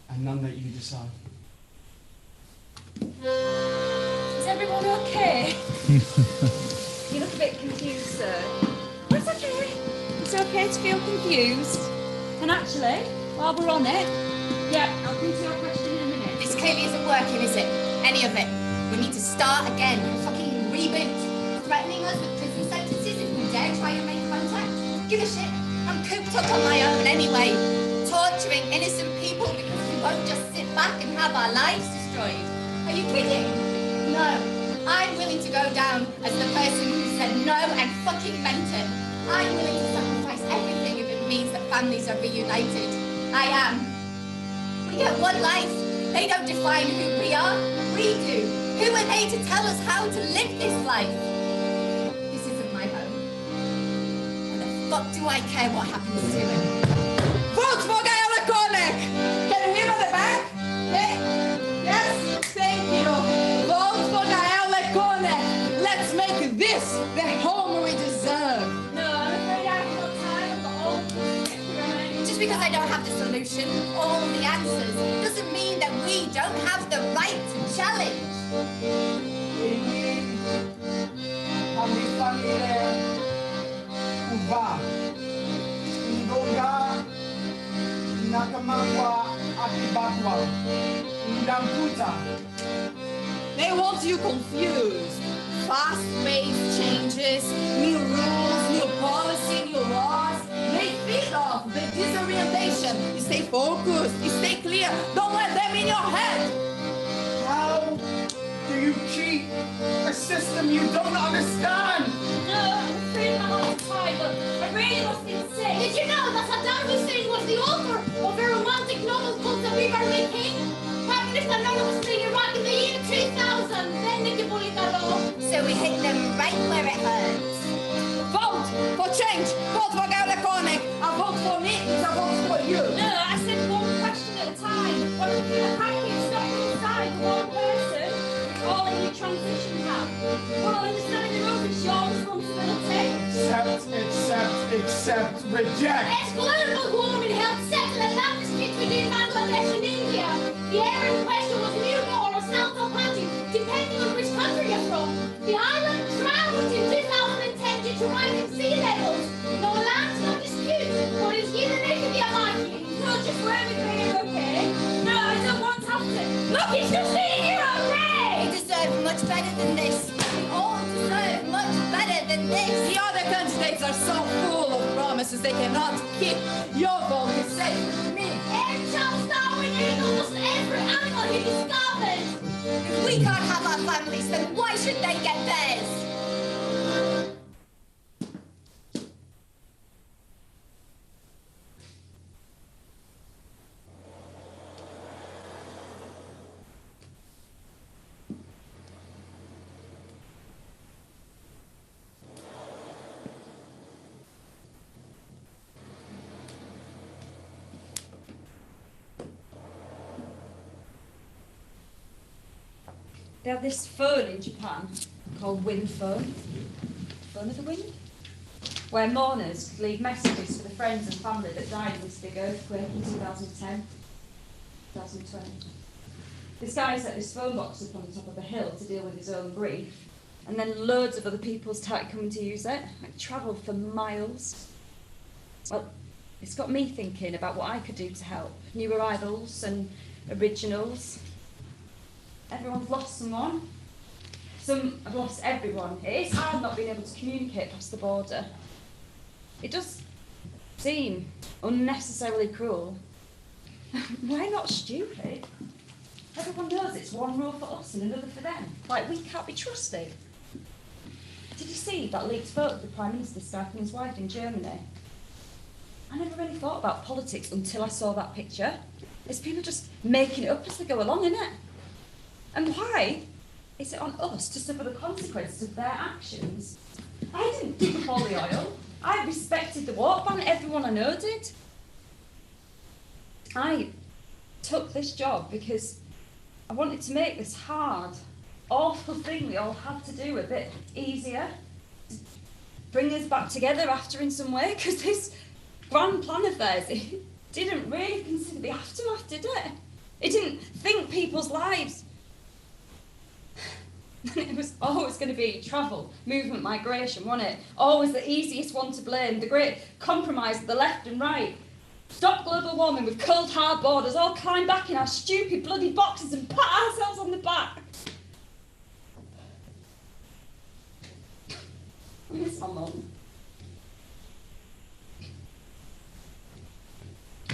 C: and none that you decide.
B: Is everyone okay? You look a bit confused, sir. Oh, it's okay. It's okay to feel confused. And actually, while we're on it, yeah, I'll come to your question in a minute.
A: This clearly isn't working, is it? Any of it. We need to start again. Fucking reboot. Threatening us with prison sentences if we dare try and make contact. Give a shit. I'm cooped up on my own anyway. Torturing innocent people because we won't just sit back and have our lives destroyed.
E: Are you kidding? No. I'm willing to go down as the person who said no and fucking meant it. I'm willing to sacrifice everything if it means that families are reunited. I am. We get one life. They don't define who we are. We do. Who are they to tell us how to live this life? This isn't my home. Why the fuck do I care what happens to it?
H: Vote for Gaiola Konek! Can we have the back? Yes, thank you. Vote for Gaiola Konek! Let's make this the home we deserve.
B: No, I'm afraid I haven't got time. I've got all the things to get through.
E: Just because I don't have the solution, all the answers, doesn't mean that we don't have the right to challenge.
H: They want you confused. Fast-paced changes, new rules, new policy, new laws. They feed off the disorientation. You stay focused, you stay clear. Don't let them in your head.
C: How do you cheat a system you don't understand?
B: No, I'm afraid I'm out of time, but I really must insist.
A: Did you know that Saddam Hussein was the author of a romantic novel called The River King? Prime Minister Nolan was in Iraq in the year 2000. Then Nicky Bolitaro.
E: So we hit them right where it hurts.
H: Vote for change. Vote for Gaiola Konek. A vote for me is a vote for you.
B: No, I said one question at a time. How can you stop inside one person all in your transition camp? Well, understanding the rules is your responsibility.
C: Accept, reject.
A: As global warming helped settle a land dispute between Bangladesh and India, the area in question was Myanmar or South Atlantic, depending on which country you're from. The island drowned in 2010 due to rising sea levels. No land, no dispute. What is here the nation of your liking?
B: No, just let me be okay. No, I don't want to have to. Look, it's just saying you're okay.
E: We deserve much better than this. We all deserve much better than this.
H: The other candidates are so full of promises they cannot keep. Your vote is safe with me.
A: And Charles Darwin ate almost every animal he discovered.
E: If we can't have our families, then why should they get theirs?
B: They have this phone in Japan called wind phone. Phone of the wind? Where mourners could leave messages for the friends and family that died in this big earthquake in 2010, 2020. This guy set this phone box up on the top of a hill to deal with his own grief, and then loads of other people started coming to use it. I travelled for miles. Well, it's got me thinking about what I could do to help. New arrivals and originals. Everyone's lost someone. Some have lost everyone. It is hard not being able to communicate past the border. It does seem unnecessarily cruel. We're not stupid. Everyone knows it's one rule for us and another for them. Like, we can't be trusted. Did you see that leaked photo of the Prime Minister skyping his wife in Germany? I never really thought about politics until I saw that picture. It's people just making it up as they go along, isn't it? And why is it on us to suffer the consequences of their actions? I didn't dig up all the oil. I respected the water ban, everyone I know did. I took this job because I wanted to make this hard, awful thing we all had to do a bit easier. Bring us back together after in some way, because this grand plan of theirs, it didn't really consider the aftermath, did it? It didn't think people's lives. It was always going to be travel, movement, migration, wasn't it? Always the easiest one to blame, the great compromise of the left and right. Stop global warming with cold, hard borders, all climb back in our stupid bloody boxes and pat ourselves on the back. I miss my mum.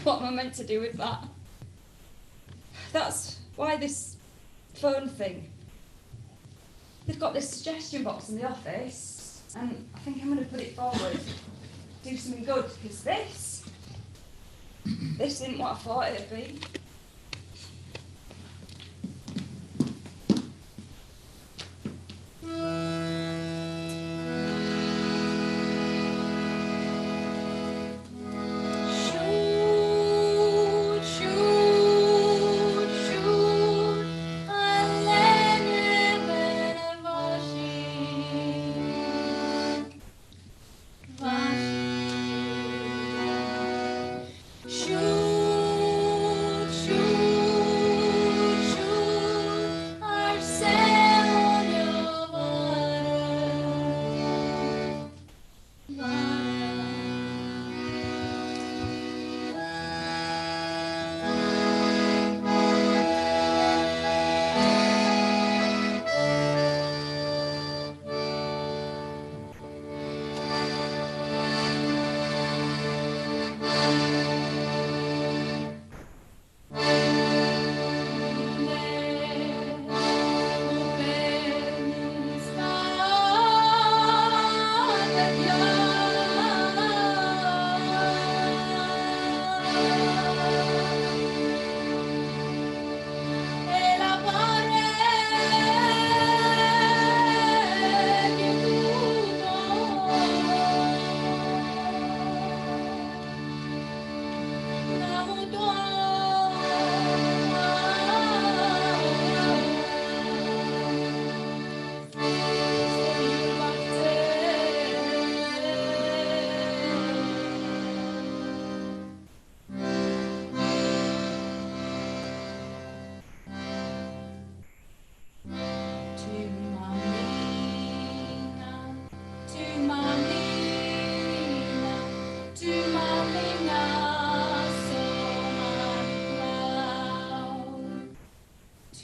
B: What am I meant to do with that? That's why this phone thing. They've got this suggestion box in the office, and I think I'm going to put it forward. Do something good, because this isn't what I thought it'd be.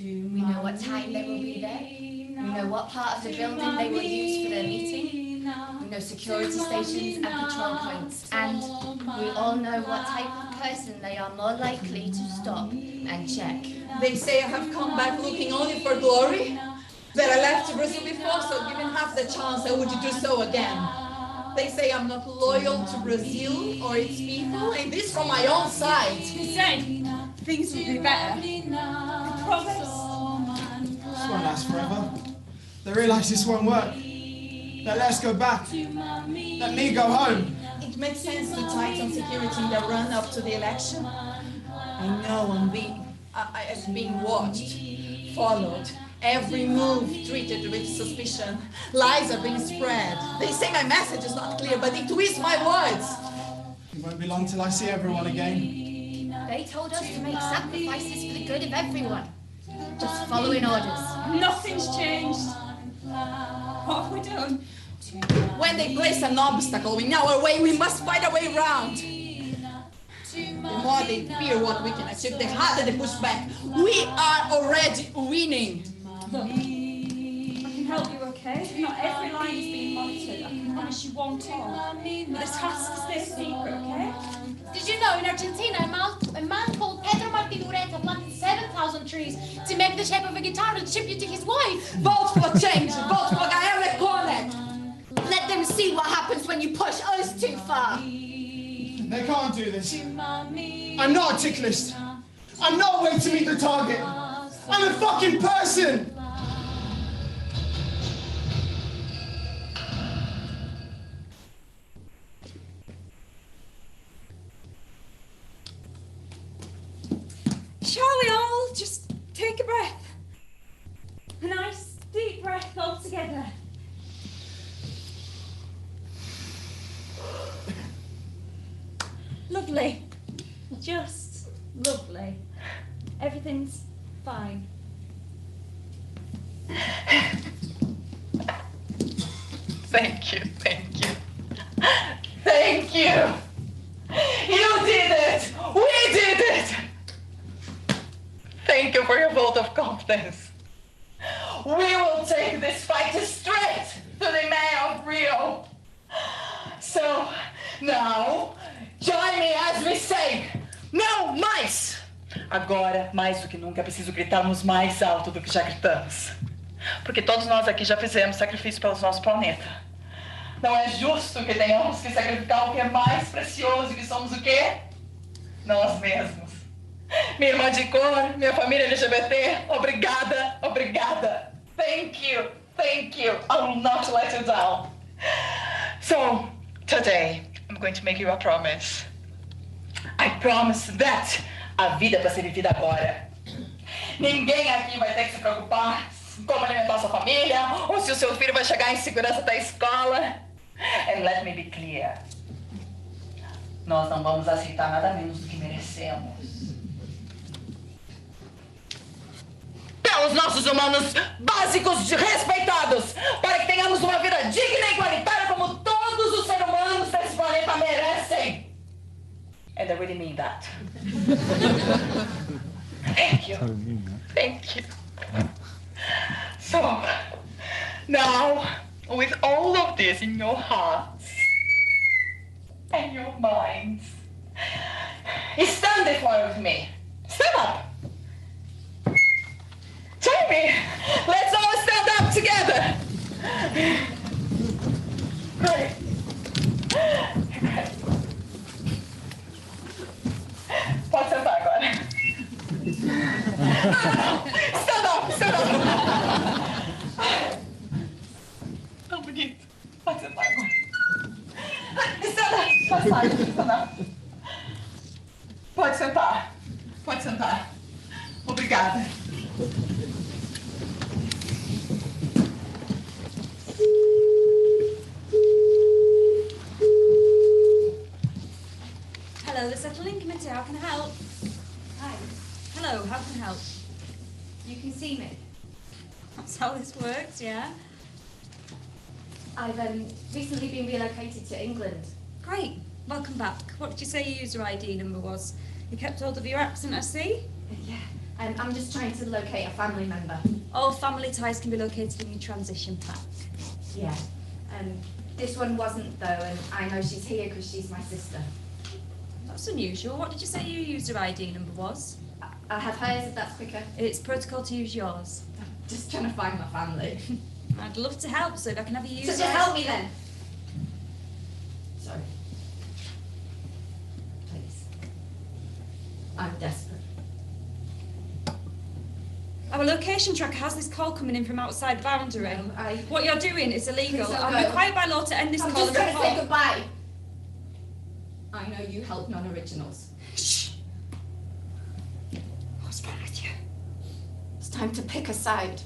E: We know what time they will be there. We know what part of the building they will use for their meeting. We know security stations and patrol points. And we all know what type of person they are more likely to stop and check.
D: They say I have come back looking only for glory. That I left Brazil before, so given half the chance, I would do so again. They say I'm not loyal to Brazil or its people, and this from my own side.
B: They say things will be better. I promise.
C: This won't last forever. They realise this won't work. They let us go back. Let me go home.
D: It makes sense to tighten security in the run-up to the election. I know I'm being watched, followed. Every move treated with suspicion. Lies are being spread. They say my message is not clear, but they twist my words.
C: It won't be long till I see everyone again.
E: They told us to make sacrifices for the good of everyone. Just following orders.
B: Nothing's changed. What have we done?
D: When they place an obstacle in our way, we must find a way around. The more they fear what we can achieve, the harder they push back. We are already winning.
B: Look, I can help you, okay? Not every line is being monitored. I can promise you one talk. But this has to stay secret, okay?
A: Did you know in Argentina a man called Pedro Martin Ureta planted 7,000 trees to make the shape of a guitar in tribute to his wife?
H: Vote for change. Vote for Gael Cornet. Let them see what happens when you push us too far.
C: They can't do this. I'm not a tick list. I'm not a way to meet the target. I'm a fucking person!
B: Shall we all just take a breath? A nice deep breath all together. Lovely. Just lovely. Everything's fine.
G: Thank you, thank you. Thank you! You did it! We did it! Thank you for your vote of confidence. We will take this fight straight to the mayor of Rio. So, now, join me as we say, no mice! Agora, mais do que nunca, é preciso gritarmos mais alto do que já gritamos. Porque todos nós aqui já fizemos sacrifício pelo nosso planeta. Não é justo que tenhamos que sacrificar o que é mais precioso e que somos o quê? Nós mesmos. Minha irmã de cor, minha família LGBT, obrigada, obrigada. Thank you, thank you. I will not let you down. So, today, I'm going to make you a promise. I promise that a vida é para ser vivida agora. Ninguém aqui vai ter que se preocupar com como alimentar sua família ou se o seu filho vai chegar em segurança até a escola. And let me be clear. Nós não vamos aceitar nada menos do que merecemos. Pelos nossos humanos básicos respeitados, para que tenhamos uma vida digna e igualitária como todos os seres humanos desse planeta merecem. And I really mean that. Thank you. Thank you. So, now, with all of this in your hearts and your minds, stand before with me. Stand up. Jamie, let's all stand up together. Great. Great. Pode sentar agora. Stand up, stand up. Tão bonito. Pode sentar agora. Stand up, pode sair, stand up. Pode sentar. Pode sentar. Obrigada.
B: Hello, the Settling Committee, how can I help?
E: Hi,
B: Hello, how can I help?
E: you can see me.
B: That's how this works, yeah?
E: I've recently been relocated to England.
B: Great, welcome back. What did you say your user ID number was? You kept hold of your accent, I see?
E: Yeah, I'm just trying to locate a family member.
B: All family ties can be located in your transition pack.
E: Yeah. This one wasn't though, and I know she's here because she's my sister.
B: That's unusual. What did you say your user ID number was?
E: I have hers if that's quicker.
B: It's protocol to use yours.
E: I'm just trying to find my family.
B: I'd love to help, so if I can have your user
E: So just help me then. Sorry. Please. I'm desperate.
B: Our location tracker has this call coming in from outside the boundary.
E: No,
B: What you're doing is illegal.
E: Please don't
B: I'm
E: go.
B: required by law to end this
E: I'm
B: call
E: just
B: and
E: going to say
B: report.
E: goodbye. I know you help non-originals.
B: Shh. What's wrong with you?
E: It's time to pick a side.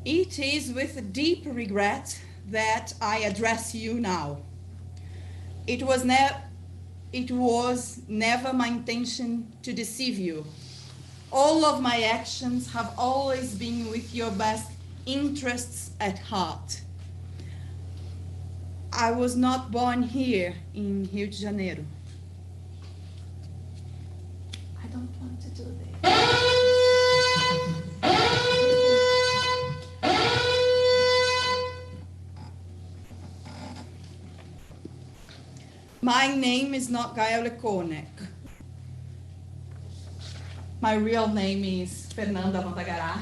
D: It is with deep regret that I address you now. It was never my intention to deceive you. All of my actions have always been with your best interests at heart. I was not born here in Rio de Janeiro.
E: I don't want to do this.
D: My name is not Gael Konek. My real name is Fernanda Montagará,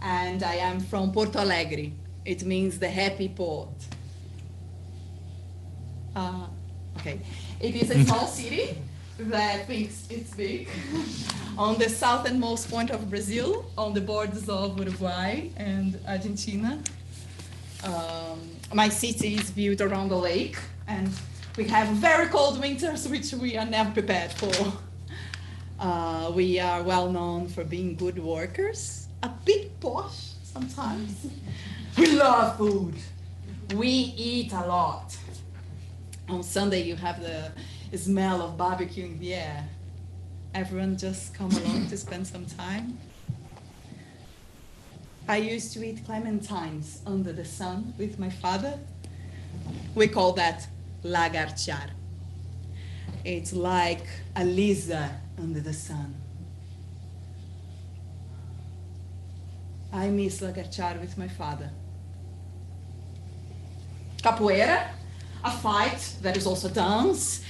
D: and I am from Porto Alegre. It means the happy port. Okay. It is a small city that thinks it's big, on the southernmost point of Brazil, on the borders of Uruguay and Argentina. My city is built around the lake, and we have very cold winters, which we are never prepared for. We are well known for being good workers, a bit posh sometimes. We love food. We eat a lot.
G: On Sunday, you have the smell of barbecue in the air. Everyone just come along to spend some time. I used to eat clementines under the sun with my father. We call that lagartear. It's like a lizard under the sun. I miss lagartear with my father. Capoeira, a fight that is also dance,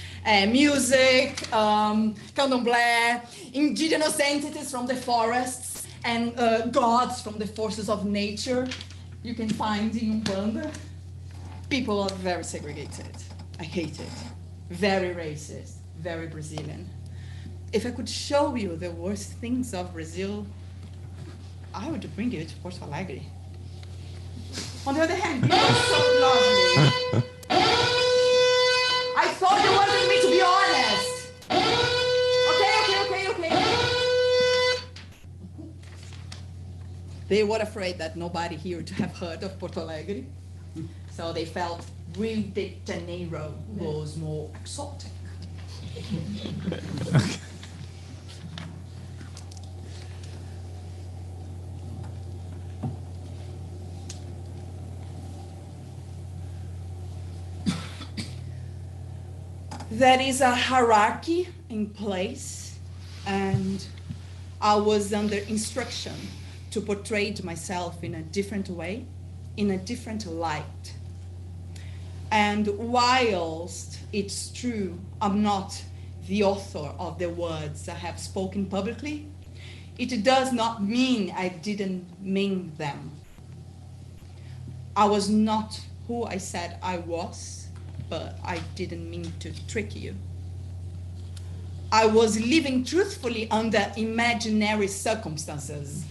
G: music, candomblé, indigenous entities from the forests, and gods from the forces of nature you can find in Umbanda. People are very segregated. I hate it. Very racist, very Brazilian. If I could show you the worst things of Brazil, I would bring you to Porto Alegre. On the other hand, people are so lovely. I thought you wanted me to be honest. Okay. They were afraid that nobody here would have heard of Porto Alegre. So they felt Rio de Janeiro was more exotic. There is a hierarchy in place, and I was under instruction to portray myself in a different way, in a different light. And whilst it's true I'm not the author of the words I have spoken publicly, it does not mean I didn't mean them. I was not who I said I was, but I didn't mean to trick you. I was living truthfully under imaginary circumstances.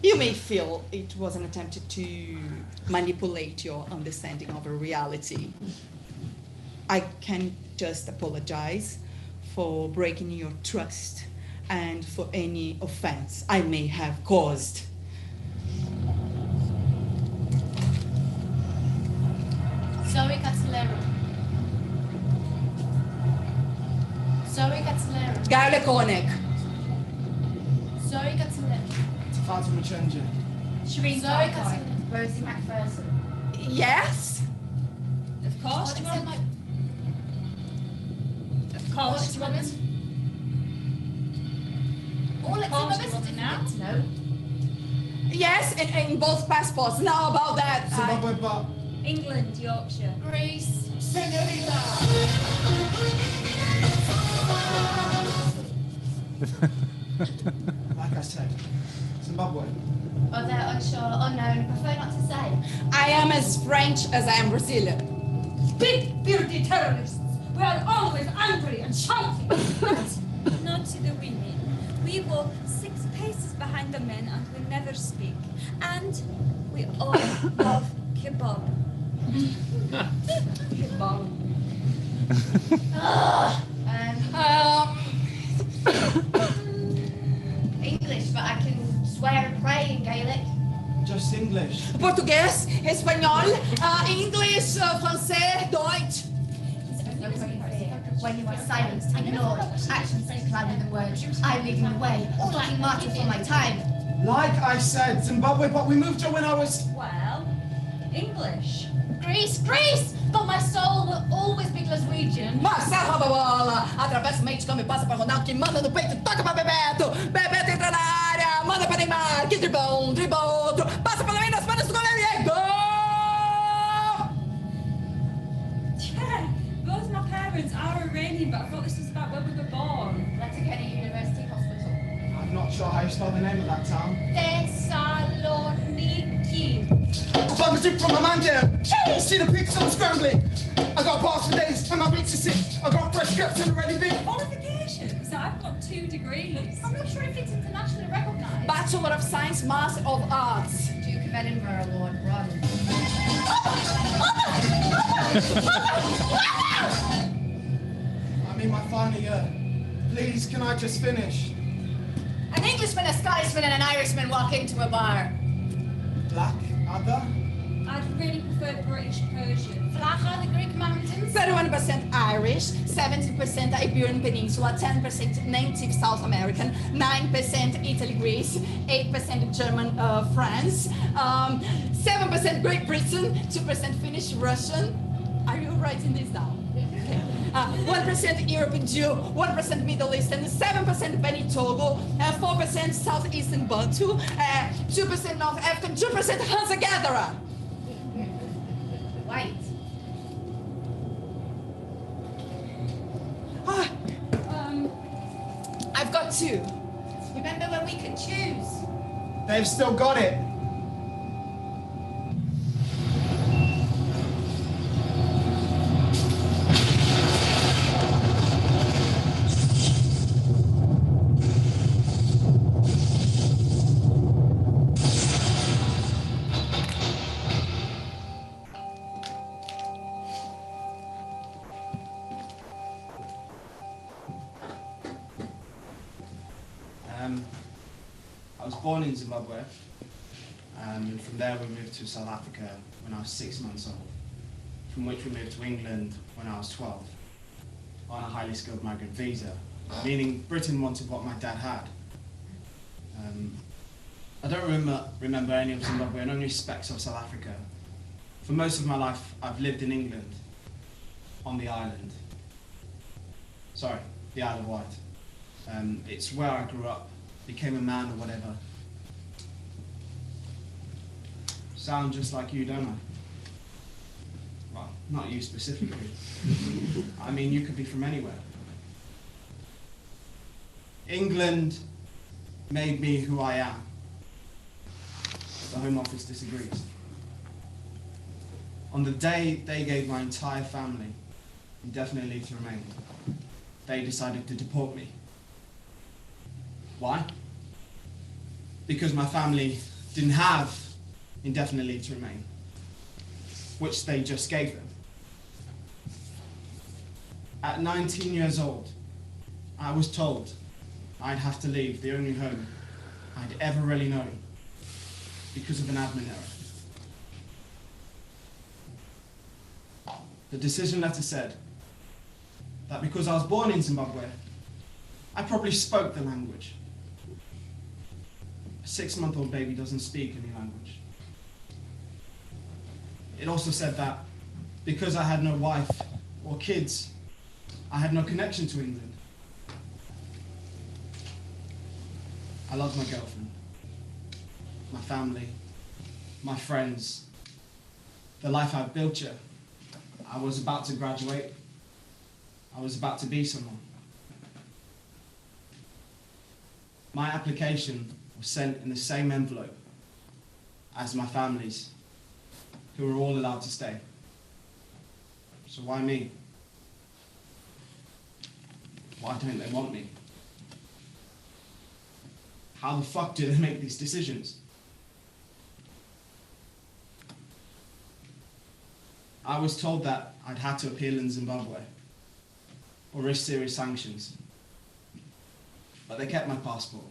G: You may feel it was an attempt to manipulate your understanding of a reality. I can just apologize for breaking your trust and for any offense I may have caused.
A: Zoe Catzlero.
G: Gayle Koenig.
A: Zoe Catzlero.
C: Fatima Chenja.
A: Zoe Catzlero.
E: Rosie McPherson.
G: Yes?
B: Of course, you want. Of course, you want.
A: All
B: Of course, you want now.
E: No.
G: Yes, and in both passports. Now about that.
C: Zimbabwe, but
B: England, Yorkshire.
A: Greece.
C: like I said, Zimbabwe.
E: Or they're unsure, unknown, prefer not to say.
G: I am as French as I am Brazilian.
B: Big bearded terrorists. We are always angry and shouting. Not to the women. We walk 6 paces behind the men and we never speak. And we all love kebab. Kebab.
E: English, but I can swear and pray in Gaelic.
C: Just English.
G: Português, espanhol, English, français, Deutsch.
E: When you are silenced, ignored, actions speak louder than words. I'm leading the way, looking martyr for my time.
C: Like I said, Zimbabwe, but we moved here when I was...
B: Well, English.
A: Greece. But my soul will always be Glaswegian.
G: Marcelo rouba a bola, atravessa o meio de campo e passa para Ronaldo, que manda no peito, toca para Bebeto. Bebeto entra na área, manda para Neymar, que driblão, dribla outro, passa para meio nas pernas do goleiro e é gol!
B: Yeah, both my parents are Iranian, but I thought this was about where we were born.
E: Letterkenny University Hospital.
C: I'm not sure how you spell the name of that town.
A: Thessaloniki.
C: I found a tip from a man there. See the pics on the scrambling. I got past for days and my beats are sick. I got fresh cups and a ready bit.
B: Qualifications? I've got 2 degrees.
A: I'm not sure if it's internationally recognised.
G: Bachelor of Science, Master of Arts.
E: Duke of Edinburgh Award, Rodden.
C: I'm in my final year. Please, can I just finish?
A: An Englishman, a Scotsman and an Irishman walk into a bar.
C: Black Adder?
B: I'd really prefer British Persian.
A: Flacha, the Greek mountains.
H: 31% Irish, 70% Iberian Peninsula, 10% native South American, 9% Italy, Greece, 8% German, France, 7% Great Britain, 2% Finnish, Russian. Are you writing this down? Okay. 1% European Jew, 1% Middle Eastern, 7% Beni Togo, 4% Southeastern Bantu, 2% North African, 2% hunter-gatherer.
E: White.
H: I've got 2.
A: Remember when we could choose?
C: They've still got it. I was born in Zimbabwe, and from there we moved to South Africa when I was 6 months old, from which we moved to England when I was 12, on a highly skilled migrant visa, meaning Britain wanted what my dad had. I don't remember any of Zimbabwe and only specks of South Africa. For most of my life, I've lived in England, on the island. Sorry, the Isle of Wight. It's where I grew up, became a man or whatever. Sound just like you, don't I? Well, not you specifically. I mean, you could be from anywhere. England made me who I am. The Home Office disagrees. On the day they gave my entire family indefinite leave to remain, they decided to deport me. Why? Because my family didn't have indefinite leave to remain, which they just gave them. At 19 years old, I was told I'd have to leave the only home I'd ever really known because of an admin error. The decision letter said that because I was born in Zimbabwe, I probably spoke the language. A 6-month-old baby doesn't speak any language. It also said that because I had no wife or kids, I had no connection to England. I loved my girlfriend, my family, my friends, the life I've built here. I was about to graduate. I was about to be someone. My application was sent in the same envelope as my family's, who were all allowed to stay. So why me? Why don't they want me? How the fuck do they make these decisions? I was told that I'd had to appeal in Zimbabwe or risk serious sanctions, but they kept my passport.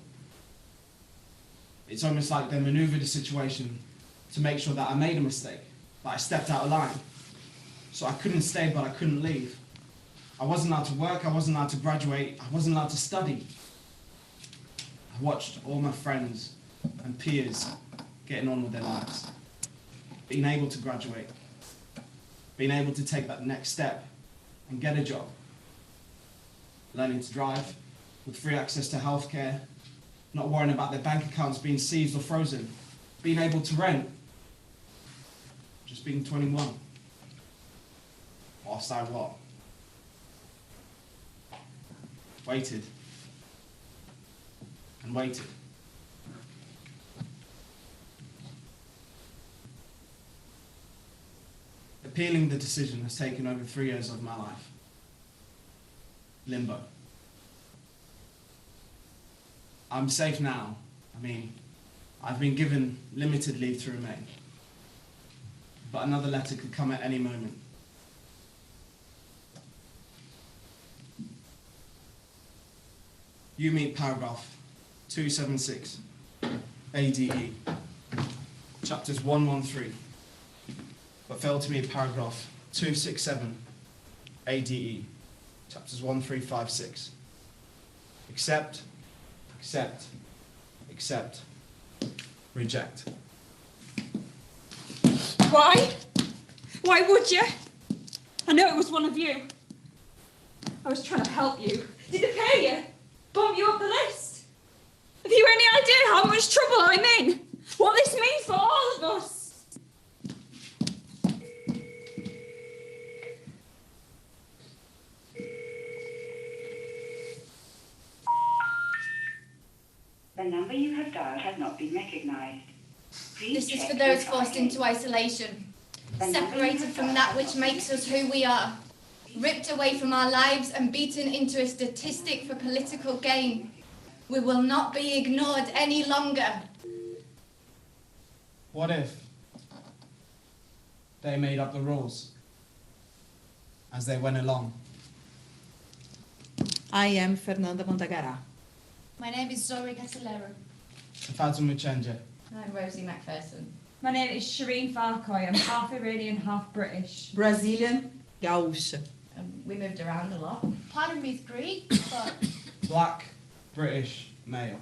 C: It's almost like they maneuvered the situation to make sure that I made a mistake, that I stepped out of line. So I couldn't stay, but I couldn't leave. I wasn't allowed to work, I wasn't allowed to graduate, I wasn't allowed to study. I watched all my friends and peers getting on with their lives, being able to graduate, being able to take that next step and get a job, learning to drive with free access to healthcare, not worrying about their bank accounts being seized or frozen, being able to rent, just being 21. Whilst I what? Waited and waited. Appealing the decision has taken over 3 years of my life. Limbo. I'm safe now. I mean, I've been given limited leave to remain. But another letter could come at any moment. You meet paragraph 276, ADE. chapters 113, but failed to meet paragraph 267, ADE, chapters 1356. Accept, accept, accept, reject.
B: Why? Why would you? I know it was one of you. I was trying to help you. Did it pay you? Bump you up the list? Have you any idea how much trouble I'm in? What this means for all of us?
I: The number you have dialed has not been recognized. Please
E: This is
I: check
E: for those
I: your
E: forced
I: dialing.
E: into isolation, separated from that which makes us who we are, ripped away from our lives and beaten into a statistic for political gain. We will not be ignored any longer.
C: What if they made up the rules as they went along?
D: I am Fernanda Montagará.
A: My name is Zoe Castellero.
C: Tafadzal Muchenja.
E: I'm Rosie McPherson.
B: My name is Shireen Farcoy. I'm half Iranian, half British.
D: Brazilian, gaúcha.
E: We moved around a lot.
A: Part of me is Greek, but
C: Black, British, male.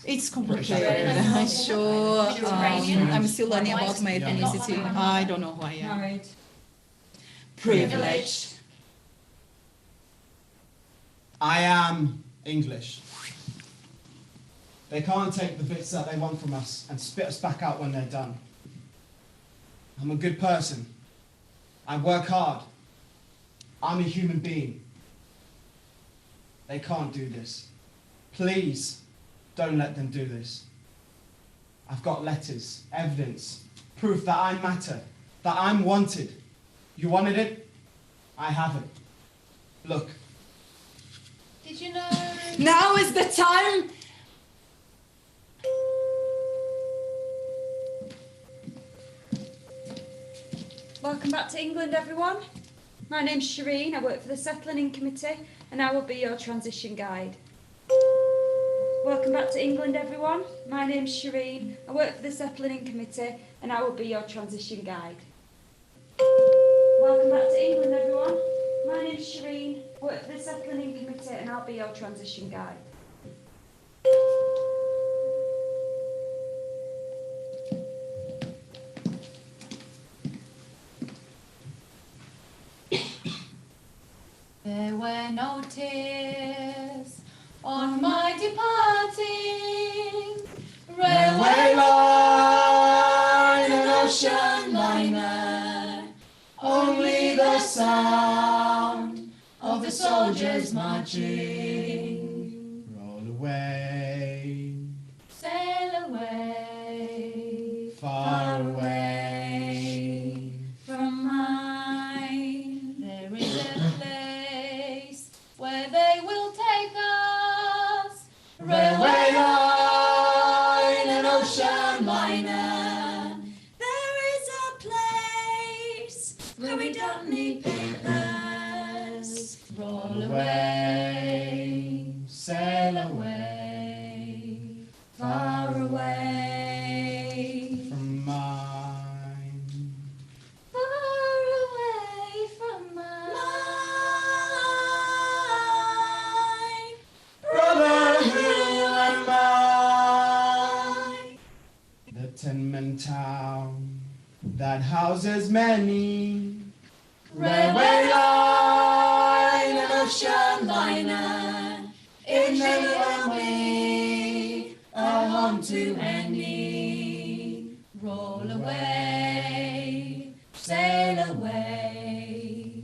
D: It's
C: British.
D: complicated. I'm sure.
A: Mediterranean.
D: I'm still learning about my
C: Yeah.
D: ethnicity. I don't know who I am.
B: Married.
D: Privileged.
C: I am English. They can't take the bits that they want from us and spit us back out when they're done. I'm a good person. I work hard. I'm a human being. They can't do this. Please, don't let them do this. I've got letters, evidence, proof that I matter, that I'm wanted. You wanted it? I have it. Look.
A: did you know?
D: Now is the time.
B: Welcome back to England, everyone. My name's Shireen. I work for the Settling In Committee, and I will be your transition guide. Welcome back to England, everyone. My name's Shireen. I work for the Settling In Committee, and I will be your transition guide. Welcome back to England, everyone. My name's Shireen. I work for the Settling In Committee, and I'll be your transition guide.
A: There were no tears on my departing railway
C: line,
A: an ocean liner. Only the sound of the soldiers marching.
C: Roll away,
A: Sail away,
C: far away.
A: from mine. There is a place where they will take us. Railway line, an ocean liner. There is a place where we don't need papers. Roll away, sail away, far away.
C: From mine.
A: Far away from mine.
C: Brotherhood and mine. The tenement town that houses many.
A: Railway line, an ocean liner. In many a way, a home to any. Roll away, sail away,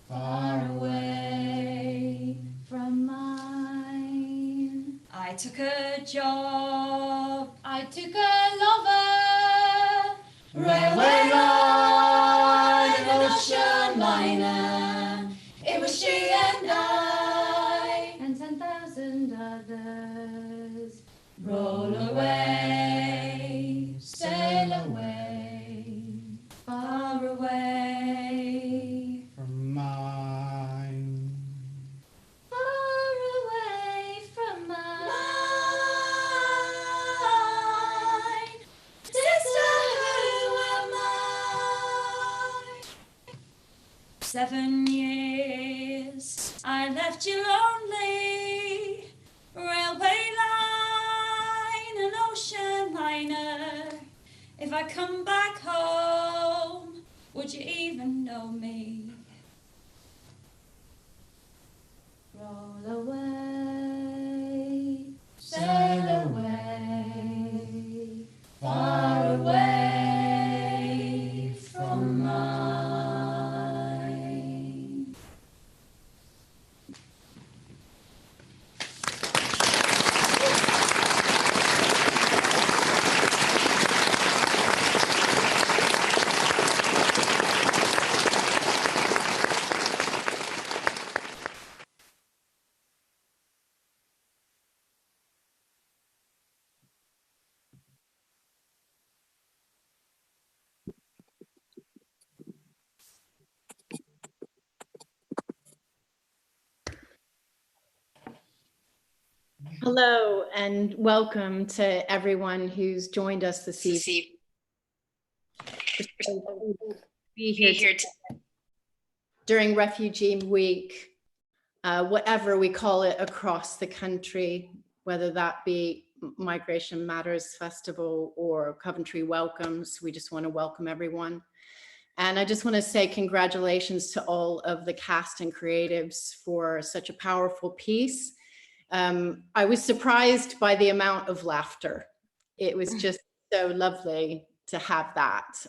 A: far away from mine.
B: I took a job.
A: I took a lover.
C: Railway
A: line, an ocean liner. It was she and I, and 10,000 others. Roll away, sail away, far away.
C: From mine.
A: Far away from mine. Distant
B: I left you lonely, railway line, an ocean liner. If I come back home, would you even know me? Roll away, sail away, far away from mine.
J: Hello and welcome to everyone who's joined us this evening. Be here during Refugee Week, whatever we call it across the country, whether that be Migration Matters Festival or Coventry Welcomes. We just want to welcome everyone. And I just want to say congratulations to all of the cast and creatives for such a powerful piece. I was surprised by the amount of laughter. It was just so lovely to have that.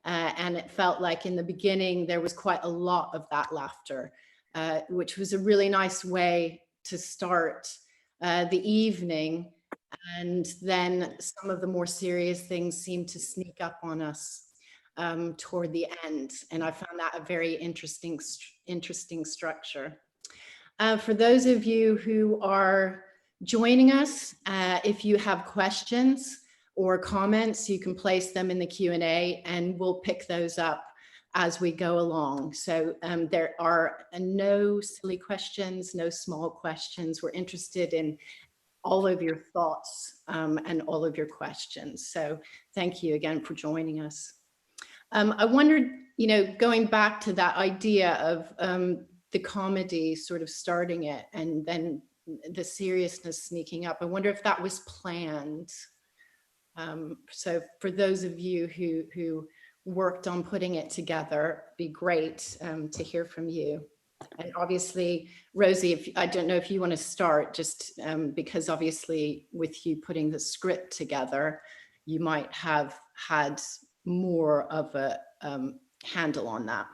J: And it felt like in the beginning, there was quite a lot of that laughter, which was a really nice way to start the evening. And then some of the more serious things seemed to sneak up on us toward the end. And I found that a very interesting structure. For those of you who are joining us, if you have questions or comments, you can place them in the Q&A and we'll pick those up as we go along. So there are no silly questions, no small questions. We're interested in all of your thoughts and all of your questions. So thank you again for joining us. I wondered, going back to that idea of the comedy sort of starting it and then the seriousness sneaking up. I wonder if that was planned. So for those of you who worked on putting it together, it'd be great to hear from you. And obviously, Rosie, I don't know if you want to start, just because obviously with you putting the script together, you might have had more of a handle on that.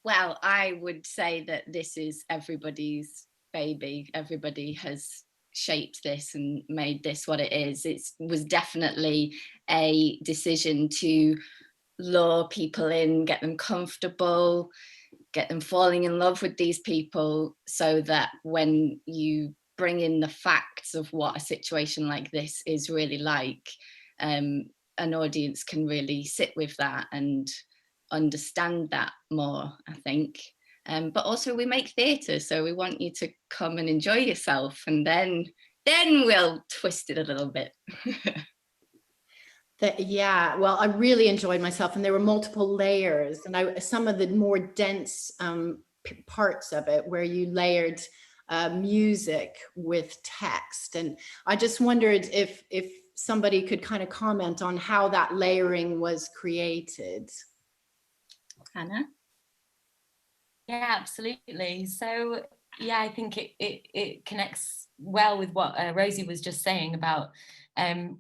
K: Well, I would say that this is everybody's baby. Everybody has shaped this and made this what it is. It was definitely a decision to lure people in, get them comfortable, get them falling in love with these people, so that when you bring in the facts of what a situation like this is really like, an audience can really sit with that and understand that more, I think. But also we make theatre, so we want you to come and enjoy yourself, and then we'll twist it a little bit.
J: Yeah, well, I really enjoyed myself, and there were multiple layers, and some of the more dense parts of it where you layered music with text, and I just wondered if somebody could kind of comment on how that layering was created.
K: Hannah?
L: Yeah, absolutely. So yeah, I think it connects well with what Rosie was just saying about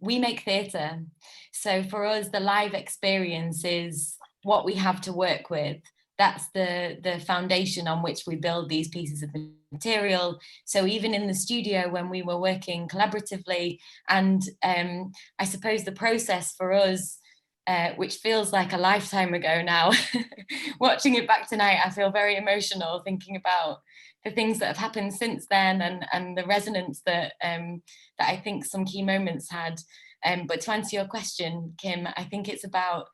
L: we make theatre. So for us, the live experience is what we have to work with. That's the foundation on which we build these pieces of material. So even in the studio when we were working collaboratively, and I suppose the process for us, which feels like a lifetime ago now, watching it back tonight, I feel very emotional thinking about the things that have happened since then, and the resonance that I think some key moments had. But to answer your question, Kim, I think it's about,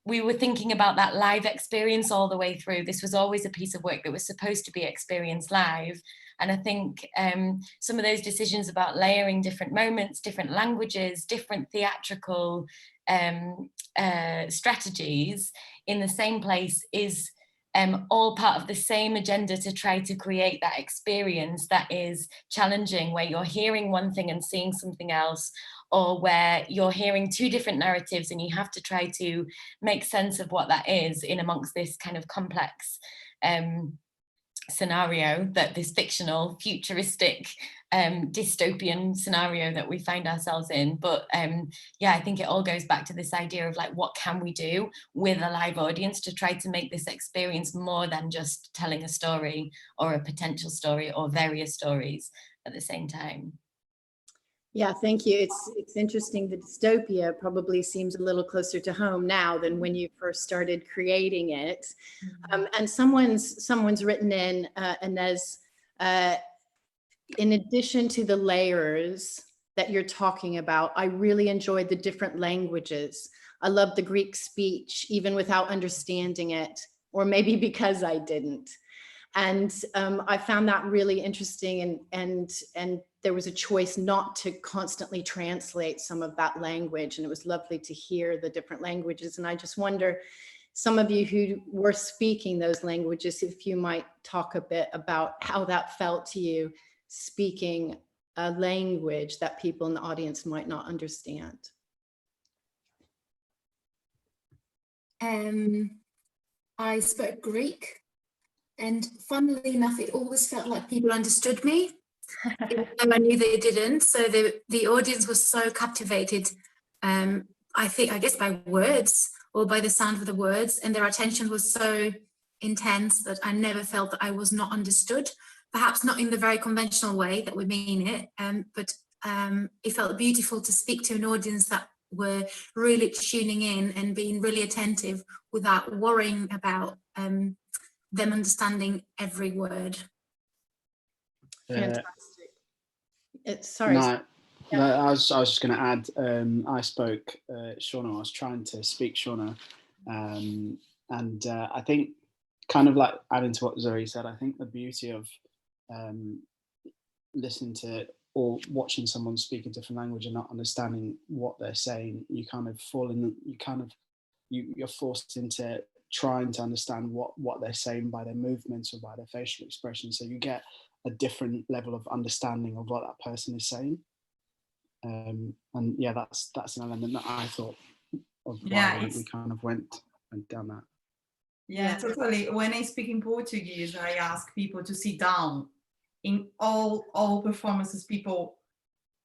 L: we were thinking about that live experience all the way through. This was always a piece of work that was supposed to be experienced live. And I think some of those decisions about layering different moments, different languages, different theatrical strategies in the same place is all part of the same agenda to try to create that experience that is challenging, where you're hearing one thing and seeing something else, or where you're hearing two different narratives and you have to try to make sense of what that is in amongst this kind of complex scenario, that this fictional, futuristic, dystopian scenario that we find ourselves in. But yeah, I think it all goes back to this idea of like, what can we do with a live audience to try to make this experience more than just telling a story or a potential story or various stories at the same time.
J: Yeah, thank you. It's interesting. The dystopia probably seems a little closer to home now than when you first started creating it. And someone's written in, Inez, in addition to the layers that you're talking about, I really enjoyed the different languages. I love the Greek speech, even without understanding it, or maybe because I didn't. And I found that really interesting, and there was a choice not to constantly translate some of that language, and it was lovely to hear the different languages. And I just wonder, some of you who were speaking those languages, if you might talk a bit about how that felt to you, speaking a language that people in the audience might not understand.
M: I spoke Greek. And funnily enough, it always felt like people understood me, even though I knew they didn't. So the audience was so captivated, I guess by words or by the sound of the words, and their attention was so intense that I never felt that I was not understood. Perhaps not in the very conventional way that we mean it, but it felt beautiful to speak to an audience that were really tuning in and being really attentive without worrying about them understanding every word.
J: Fantastic. Sorry.
N: No, I was just going to add, I spoke Shauna, I was trying to speak Shauna, and I think, kind of like adding to what Zoe said, I think the beauty of listening to or watching someone speak a different language and not understanding what they're saying, you kind of fall in, you're forced into trying to understand what they're saying by their movements or by their facial expression. So you get a different level of understanding of what that person is saying. And yeah, that's an element that I thought of why we kind of went down that.
D: Yeah, totally. When I speak in Portuguese, I ask people to sit down. In all performances, people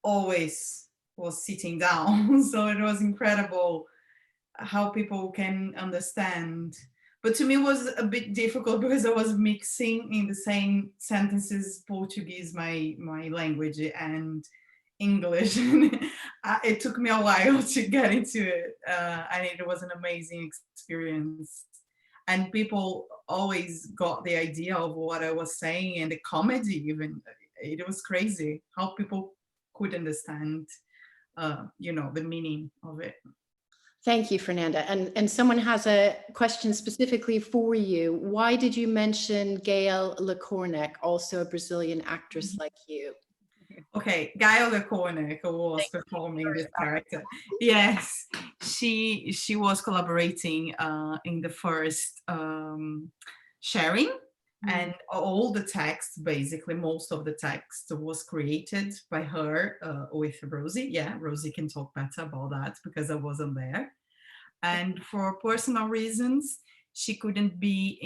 D: always was sitting down. So it was incredible how people can understand. But to me it was a bit difficult because I was mixing in the same sentences Portuguese, my language, and English. It took me a while to get into it, and it was an amazing experience. And people always got the idea of what I was saying, and the comedy even. It was crazy how people could understand, the meaning of it.
J: Thank you, Fernanda. And someone has a question specifically for you. Why did you mention Gayle LeCornick, also a Brazilian actress like you?
D: Okay, Gayle LeCornick was performing this character. Yes, she was collaborating in the first sharing, and all the text, basically most of the text was created by her with Rosie. Yeah, Rosie can talk better about that because I wasn't there. And for personal reasons, she couldn't be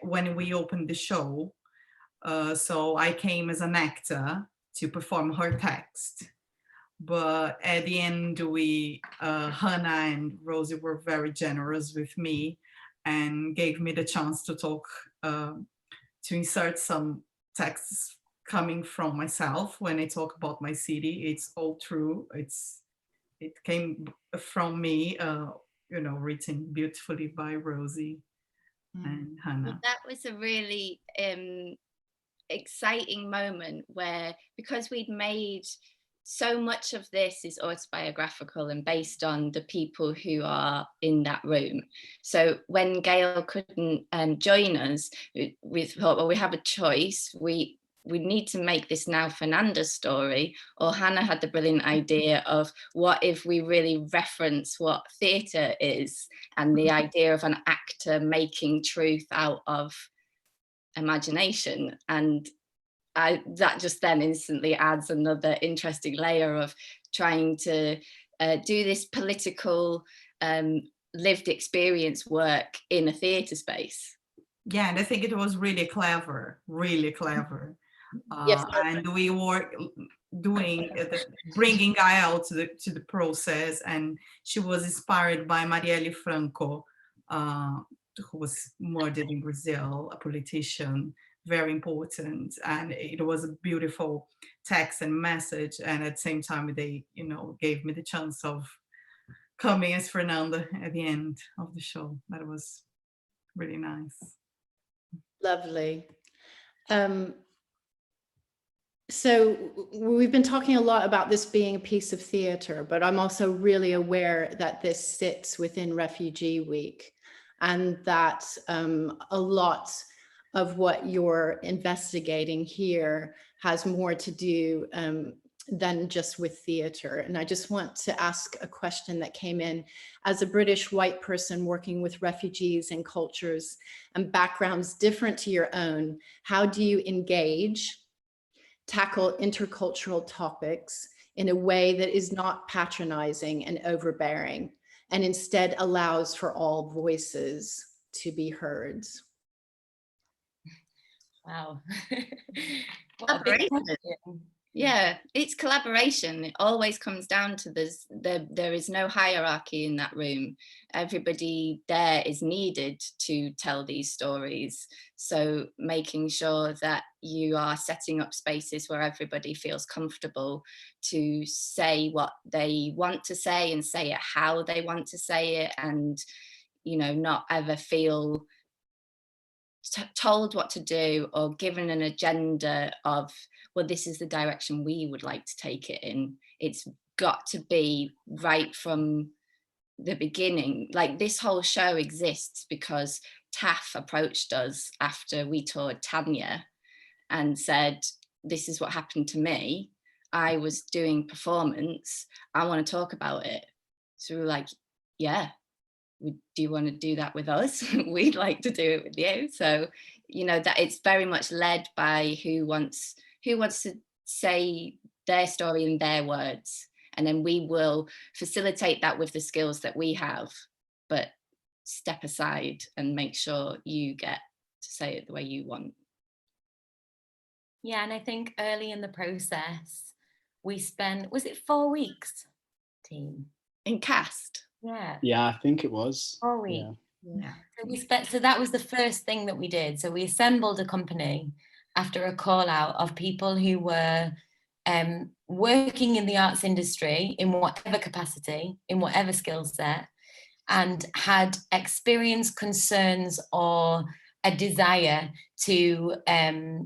D: when we opened the show. So I came as an actor to perform her text. But at the end, Hannah and Rosie were very generous with me and gave me the chance to talk, to insert some texts coming from myself. When I talk about my city, it's all true. It came from me, written beautifully by Rosie and Hannah.
E: Well, that was a really exciting moment where, because we'd made so much of this is autobiographical and based on the people who are in that room. So when Gayle couldn't join us, we thought, well, we have a choice. We
K: we need to make this now Fernanda's story, or Hannah had the brilliant idea of what if we really reference what theatre is, and the idea of an actor making truth out of imagination. And that just then instantly adds another interesting layer of trying to do this political lived experience work in a theatre space.
D: Yeah, and I think it was really clever, really clever.
J: Yes.
D: And we were doing bringing Gael to the process, and she was inspired by Marielle Franco, who was murdered in Brazil, a politician, very important, and it was a beautiful text and message. And at the same time, they, gave me the chance of coming as Fernanda at the end of the show. That was really nice.
J: Lovely. So we've been talking a lot about this being a piece of theatre, but I'm also really aware that this sits within Refugee Week, and that a lot of what you're investigating here has more to do than just with theatre. And I just want to ask a question that came in. As a British white person working with refugees and cultures and backgrounds different to your own, how do you engage, tackle intercultural topics in a way that is not patronizing and overbearing, and instead allows for all voices to be heard?
L: Wow.
K: Collaboration. Yeah, it's collaboration. It always comes down to there is no hierarchy in that room. Everybody there is needed to tell these stories. So making sure that you are setting up spaces where everybody feels comfortable to say what they want to say and say it how they want to say it, and not ever feel told what to do or given an agenda of, well, this is the direction we would like to take it in. It's got to be right from the beginning. Like, this whole show exists because Taff approached us after we toured Tanya and said, this is what happened to me. I was doing performance. I want to talk about it. So we were like, yeah, do you want to do that with us? We'd like to do it with you. So, that it's very much led by who wants to say their story in their words. And then we will facilitate that with the skills that we have, but step aside and make sure you get to say it the way you want.
L: Yeah, and I think early in the process, we spent, was it 4 weeks, team?
K: In cast?
N: Yeah, I think it was.
L: 4 weeks. Yeah. So that was the first thing that we did. So we assembled a company after a call out of people who were working in the arts industry in whatever capacity, in whatever skill set, and had experience, concerns, or a desire to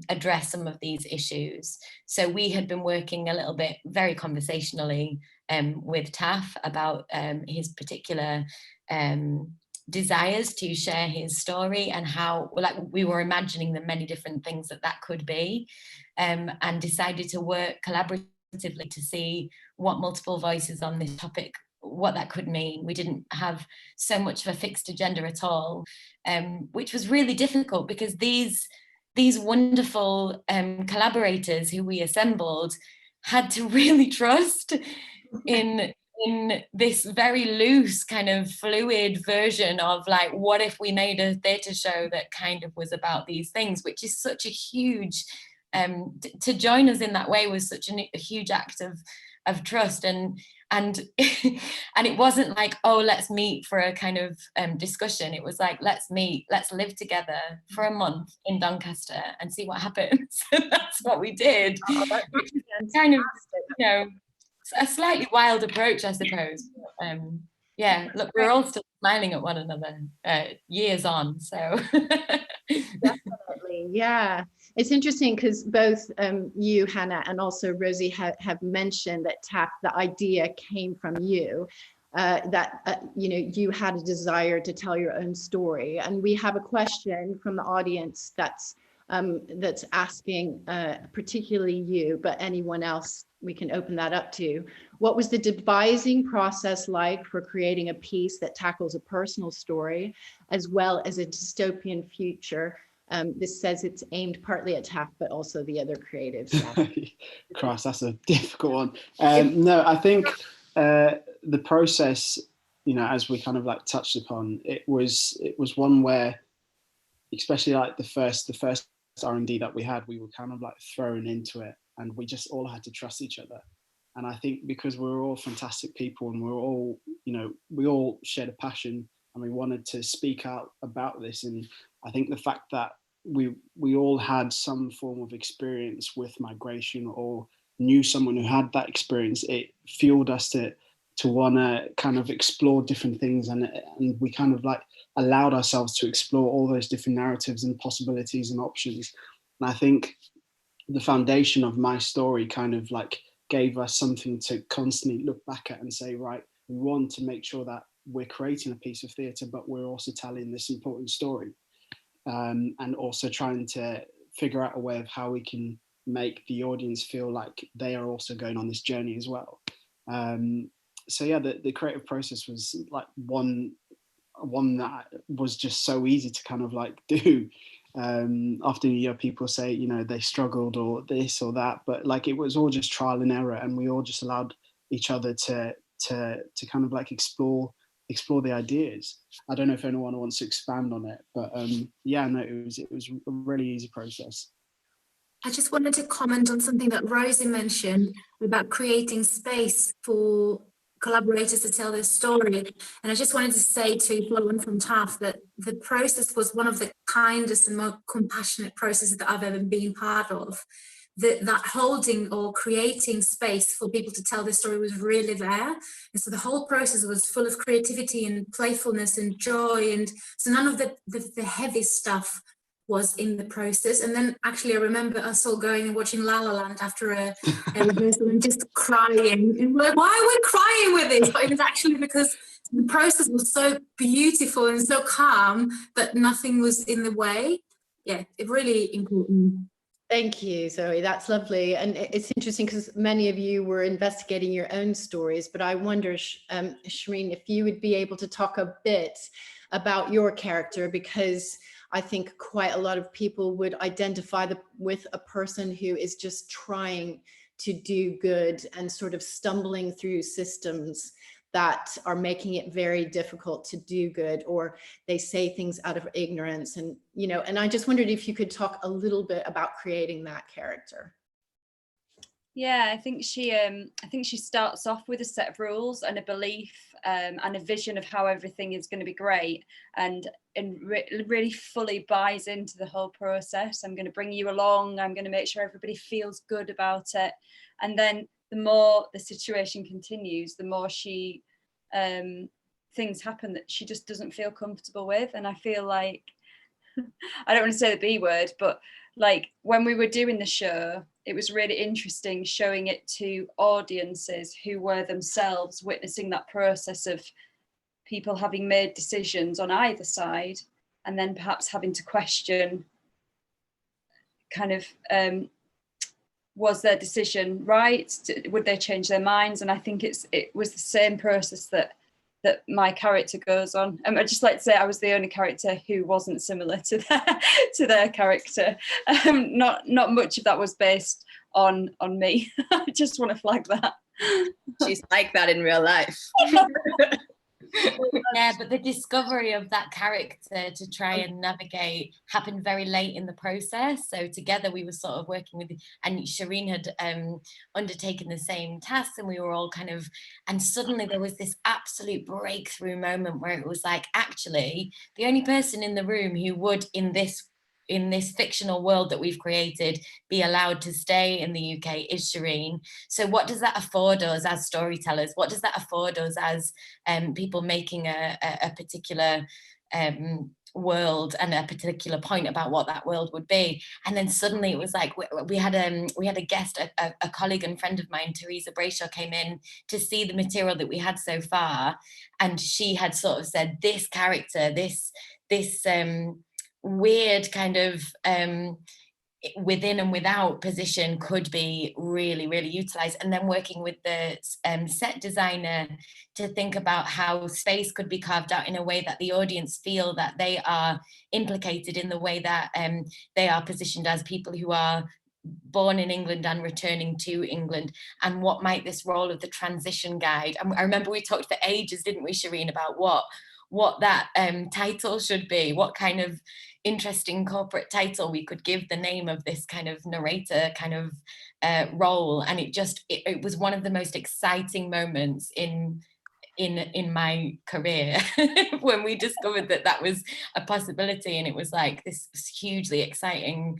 L: address some of these issues. So we had been working a little bit very conversationally with Taff about his particular desires to share his story, and how, like, we were imagining the many different things that could be, and decided to work collaboratively to see what multiple voices on this topic, what that could mean. We didn't have so much of a fixed agenda at all, which was really difficult, because these wonderful collaborators who we assembled had to really trust in this very loose kind of fluid version of, like, what if we made a theatre show that kind of was about these things, which is such a huge, to join us in that way was such a huge act of trust. And and it wasn't like, oh, let's meet for a kind of discussion. It was like, let's meet, let's live together for a month in Doncaster and see what happens. That's what we did. Which is kind of, a slightly wild approach, I suppose. Yeah, look, we're all still smiling at one another years on, so.
J: Definitely, yeah. It's interesting because both you, Hannah, and also Rosie have mentioned that Taff, the idea came from you, that you had a desire to tell your own story. And we have a question from the audience that's that's asking, particularly you, but anyone else we can open that up to. What was the devising process like for creating a piece that tackles a personal story as well as a dystopian future? This says it's aimed partly at Taft, but also the other creatives.
N: Christ, that's a difficult one. No, I think the process, you know, as we kind of like touched upon, it was one where, especially like the first R&D that we had, we were kind of like thrown into it, and we just all had to trust each other. And I think because we were all fantastic people and we were all, you know, we all shared a passion and we wanted to speak out about this. And I think the fact that we all had some form of experience with migration or knew someone who had that experience, it fueled us to want to kind of explore different things, and we kind of like allowed ourselves to explore all those different narratives and possibilities and options. And I think the foundation of my story kind of like gave us something to constantly look back at and say, right, we want to make sure that we're creating a piece of theatre, but we're also telling this important story, and also trying to figure out a way of how we can make the audience feel like they are also going on this journey as well. So yeah, the creative process was like one that was just so easy to kind of like do. Often, you know, people say, you know, they struggled or this or that, but like it was all just trial and error, and we all just allowed each other to kind of like explore the ideas. I don't know if anyone wants to expand on it, but yeah, no, it was a really easy process.
M: I just wanted to comment on something that Rosie mentioned about creating space for collaborators to tell their story. And I just wanted to say to Florin from Taft that the process was one of the kindest and most compassionate processes that I've ever been part of. That holding or creating space for people to tell their story was really there. And so the whole process was full of creativity and playfulness and joy. And so none of the heavy stuff was in the process. And then actually I remember us all going and watching La La Land after a rehearsal and just crying. And we're like, why are we crying with this? But it was actually because the process was so beautiful and so calm that nothing was in the way. Yeah, it really important.
J: Thank you, Zoe. That's lovely. And it's interesting because many of you were investigating your own stories, but I wonder, Shireen, if you would be able to talk a bit about your character, because I think quite a lot of people would identify with a person who is just trying to do good and sort of stumbling through systems that are making it very difficult to do good, or they say things out of ignorance. And, you know, and I just wondered if you could talk a little bit about creating that character.
B: Yeah, I think she starts off with a set of rules and a belief and a vision of how everything is going to be great, and really fully buys into the whole process. I'm going to bring you along. I'm going to make sure everybody feels good about it. And then the more the situation continues, the more she things happen that she just doesn't feel comfortable with. And I feel like I don't want to say the B word, but like when we were doing the show, it was really interesting showing it to audiences who were themselves witnessing that process of people having made decisions on either side, and then perhaps having to question kind of was their decision right? Would they change their minds? And I think it was the same process that my character goes on. I'd just like to say I was the only character who wasn't similar to their character. Not much of that was based on me. I just want to flag that.
E: She's like that in real life.
L: Yeah, but the discovery of that character to try and navigate happened very late in the process. So together we were sort of working with, and Shireen had undertaken the same tasks, and we were all kind of, and suddenly there was this absolute breakthrough moment where it was like, actually, the only person in the room who would, in this fictional world that we've created, be allowed to stay in the UK is Shireen. So what does that afford us as storytellers? What does that afford us as people making a particular world and a particular point about what that world would be? And then suddenly it was like we had a guest, a colleague and friend of mine, Teresa Brayshaw, came in to see the material that we had so far, and she had sort of said, this character, this weird kind of within and without position could be really, really utilized. And then working with the set designer to think about how space could be carved out in a way that the audience feel that they are implicated in the way that they are positioned as people who are born in England and returning to England, and what might this role of the transition guide. And I remember we talked for ages, didn't we, Shireen, about what that title should be, what kind of interesting corporate title we could give the name of this kind of narrator kind of role. And it was one of the most exciting moments in my career when we discovered that was a possibility. And it was like this hugely exciting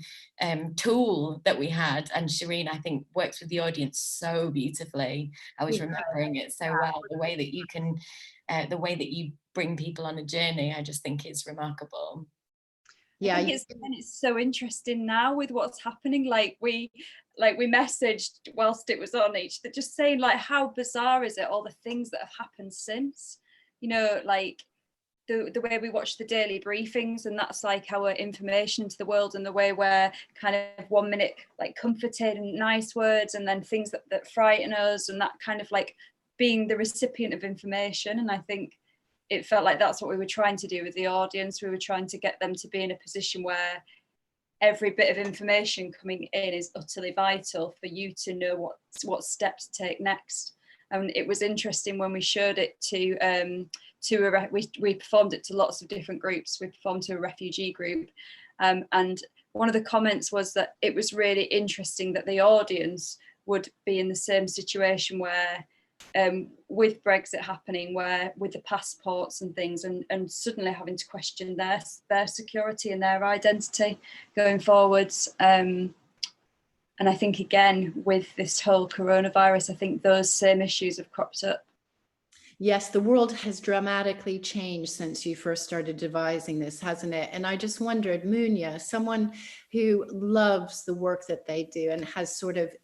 L: tool that we had. And Shireen, I think, works with the audience so beautifully. I was remembering it so well. The way that you can, the way that you bring people on a journey, I just think is remarkable.
B: Yeah, I think it's so interesting now with what's happening. Like we messaged whilst it was on each, just saying like, how bizarre is it, all the things that have happened since, you know, like the way we watch the daily briefings, and that's like our information to the world, and the way we're kind of 1 minute like comforted and nice words, and then things that frighten us, and that kind of like being the recipient of information. And I think it felt like that's what we were trying to do with the audience. We were trying to get them to be in a position where every bit of information coming in is utterly vital for you to know what steps to take next. And it was interesting when we showed it we performed it to lots of different groups. We performed to a refugee group, and one of the comments was that it was really interesting that the audience would be in the same situation where with Brexit happening, where with the passports and things, and suddenly having to question their security and their identity going forwards. And I think again with this whole coronavirus, I think those same issues have cropped up.
J: Yes, the world has dramatically changed since you first started devising this, hasn't it? And I just wondered, Munya, someone who loves the work that they do and has sort of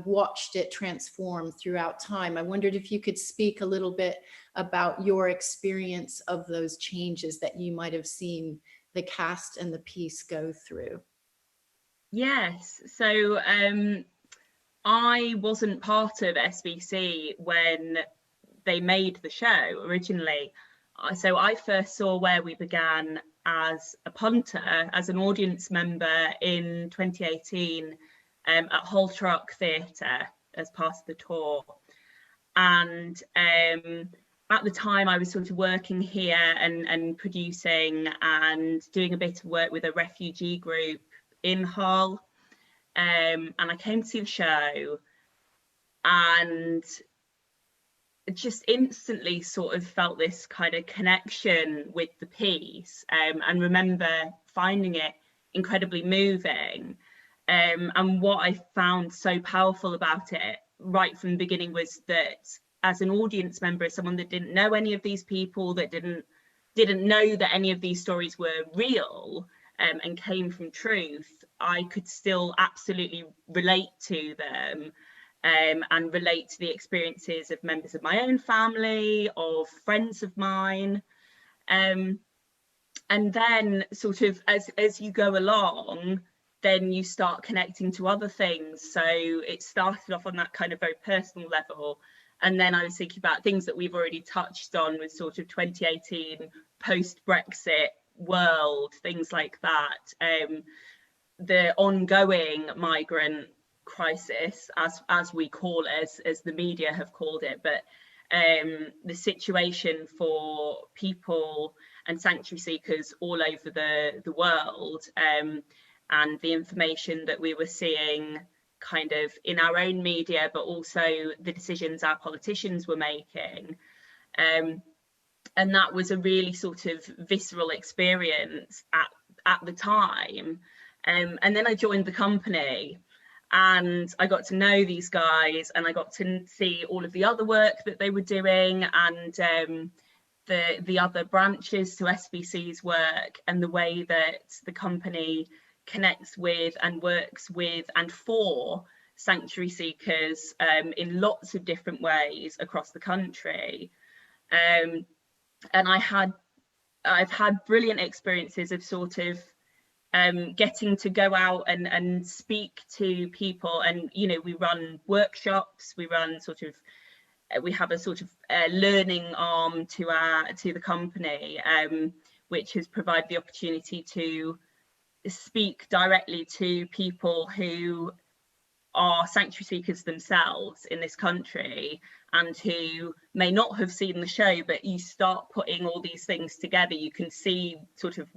J: watched it transform throughout time, I wondered if you could speak a little bit about your experience of those changes that you might have seen the cast and the piece go through.
O: Yes, so I wasn't part of SBC when they made the show originally. So I first saw Where We Began as a punter, as an audience member in 2018 at Hull Truck Theatre as part of the tour. And at the time I was sort of working here and producing and doing a bit of work with a refugee group in Hull. And I came to see the show and just instantly sort of felt this kind of connection with the piece, and remember finding it incredibly moving. And what I found so powerful about it right from the beginning was that as an audience member, as someone that didn't know any of these people, that didn't know that any of these stories were real and came from truth, I could still absolutely relate to them. And relate to the experiences of members of my own family, of friends of mine. And then sort of as you go along, then you start connecting to other things. So it started off on that kind of very personal level. And then I was thinking about things that we've already touched on with sort of 2018 post-Brexit world, things like that. The ongoing migrant crisis, as we call it, as the media have called it, but the situation for people and sanctuary seekers all over the world, and the information that we were seeing kind of in our own media, but also the decisions our politicians were making. And that was a really sort of visceral experience at the time. And then I joined the company, and I got to know these guys, and I got to see all of the other work that they were doing, and the other branches to SBC's work, and the way that the company connects with and works with and for sanctuary seekers in lots of different ways across the country. And I've had brilliant experiences of sort of getting to go out and speak to people, and you know, we run workshops, we run we have a sort of learning arm to the company, which has provided the opportunity to speak directly to people who are sanctuary seekers themselves in this country, and who may not have seen the show, but you start putting all these things together, you can see sort of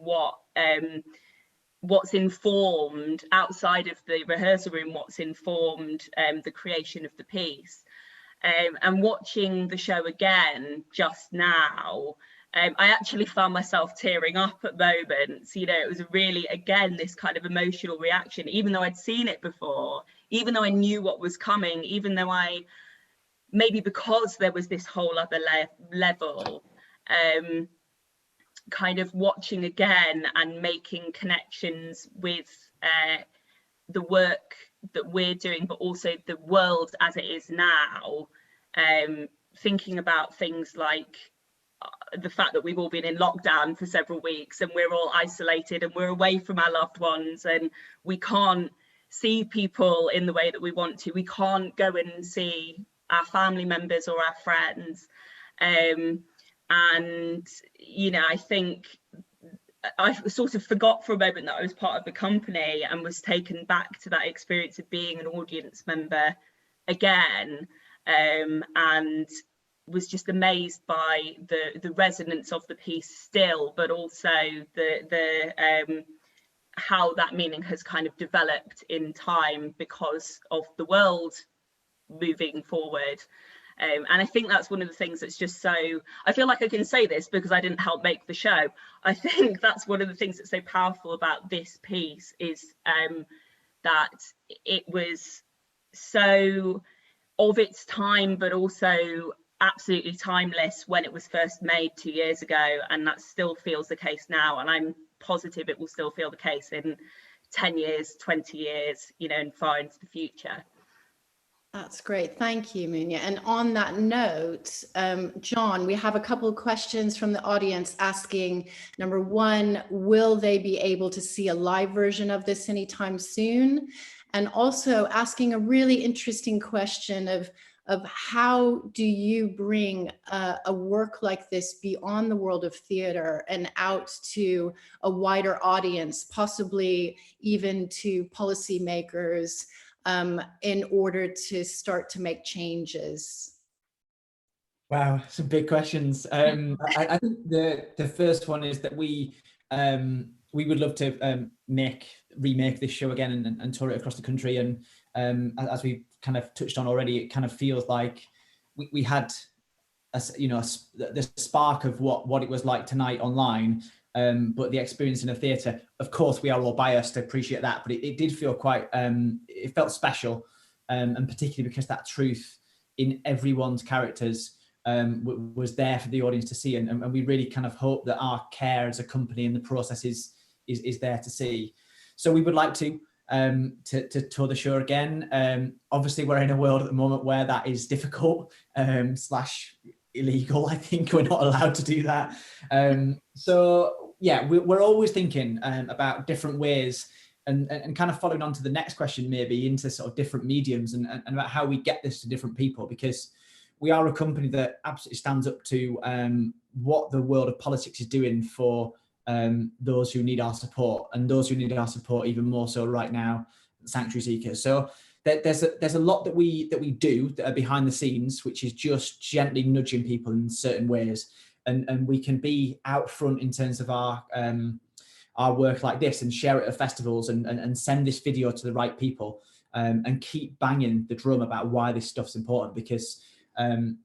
O: what's informed outside of the rehearsal room, what's informed the creation of the piece. And watching the show again just now, I actually found myself tearing up at moments. You know, it was really, again, this kind of emotional reaction, even though I'd seen it before, even though I knew what was coming, even though maybe because there was this whole other level, kind of watching again and making connections with the work that we're doing, but also the world as it is now, thinking about things like the fact that we've all been in lockdown for several weeks and we're all isolated and we're away from our loved ones, and we can't see people in the way that we want to. We can't go and see our family members or our friends. And, you know, I think I sort of forgot for a moment that I was part of the company and was taken back to that experience of being an audience member again, and was just amazed by the resonance of the piece still, but also the how that meaning has kind of developed in time because of the world moving forward. And I think that's one of the things that's just so, I feel like I can say this because I didn't help make the show. I think that's one of the things that's so powerful about this piece is that it was so of its time, but also absolutely timeless when it was first made 2 years ago, and that still feels the case now, and I'm positive it will still feel the case in 10 years, 20 years, you know, and far into the future.
J: That's great. Thank you, Munya. And on that note, John, we have a couple of questions from the audience asking, number one, will they be able to see a live version of this anytime soon? And also asking a really interesting question of how do you bring a work like this beyond the world of theater and out to a wider audience, possibly even to policymakers, in order to start to make changes?
P: Wow, some big questions. I think the first one is that we would love to remake this show again and tour it across the country. And as we kind of touched on already, it kind of feels like we had the spark of what it was like tonight online. But the experience in a theatre, of course, we are all biased to appreciate that, but it did feel quite, it felt special, and particularly because that truth in everyone's characters was there for the audience to see, and we really kind of hope that our care as a company in the process is there to see. So we would like to tour the show again. Obviously, we're in a world at the moment where that is difficult / illegal. I think we're not allowed to do that. So yeah, we're always thinking about different ways and kind of following on to the next question, maybe into sort of different mediums and about how we get this to different people, because we are a company that absolutely stands up to what the world of politics is doing for those who need our support, and those who need our support even more so right now, sanctuary seekers. So there's a lot that we do that are behind the scenes, which is just gently nudging people in certain ways, and we can be out front in terms of our work like this and share it at festivals and send this video to the right people, and keep banging the drum about why this stuff's important, because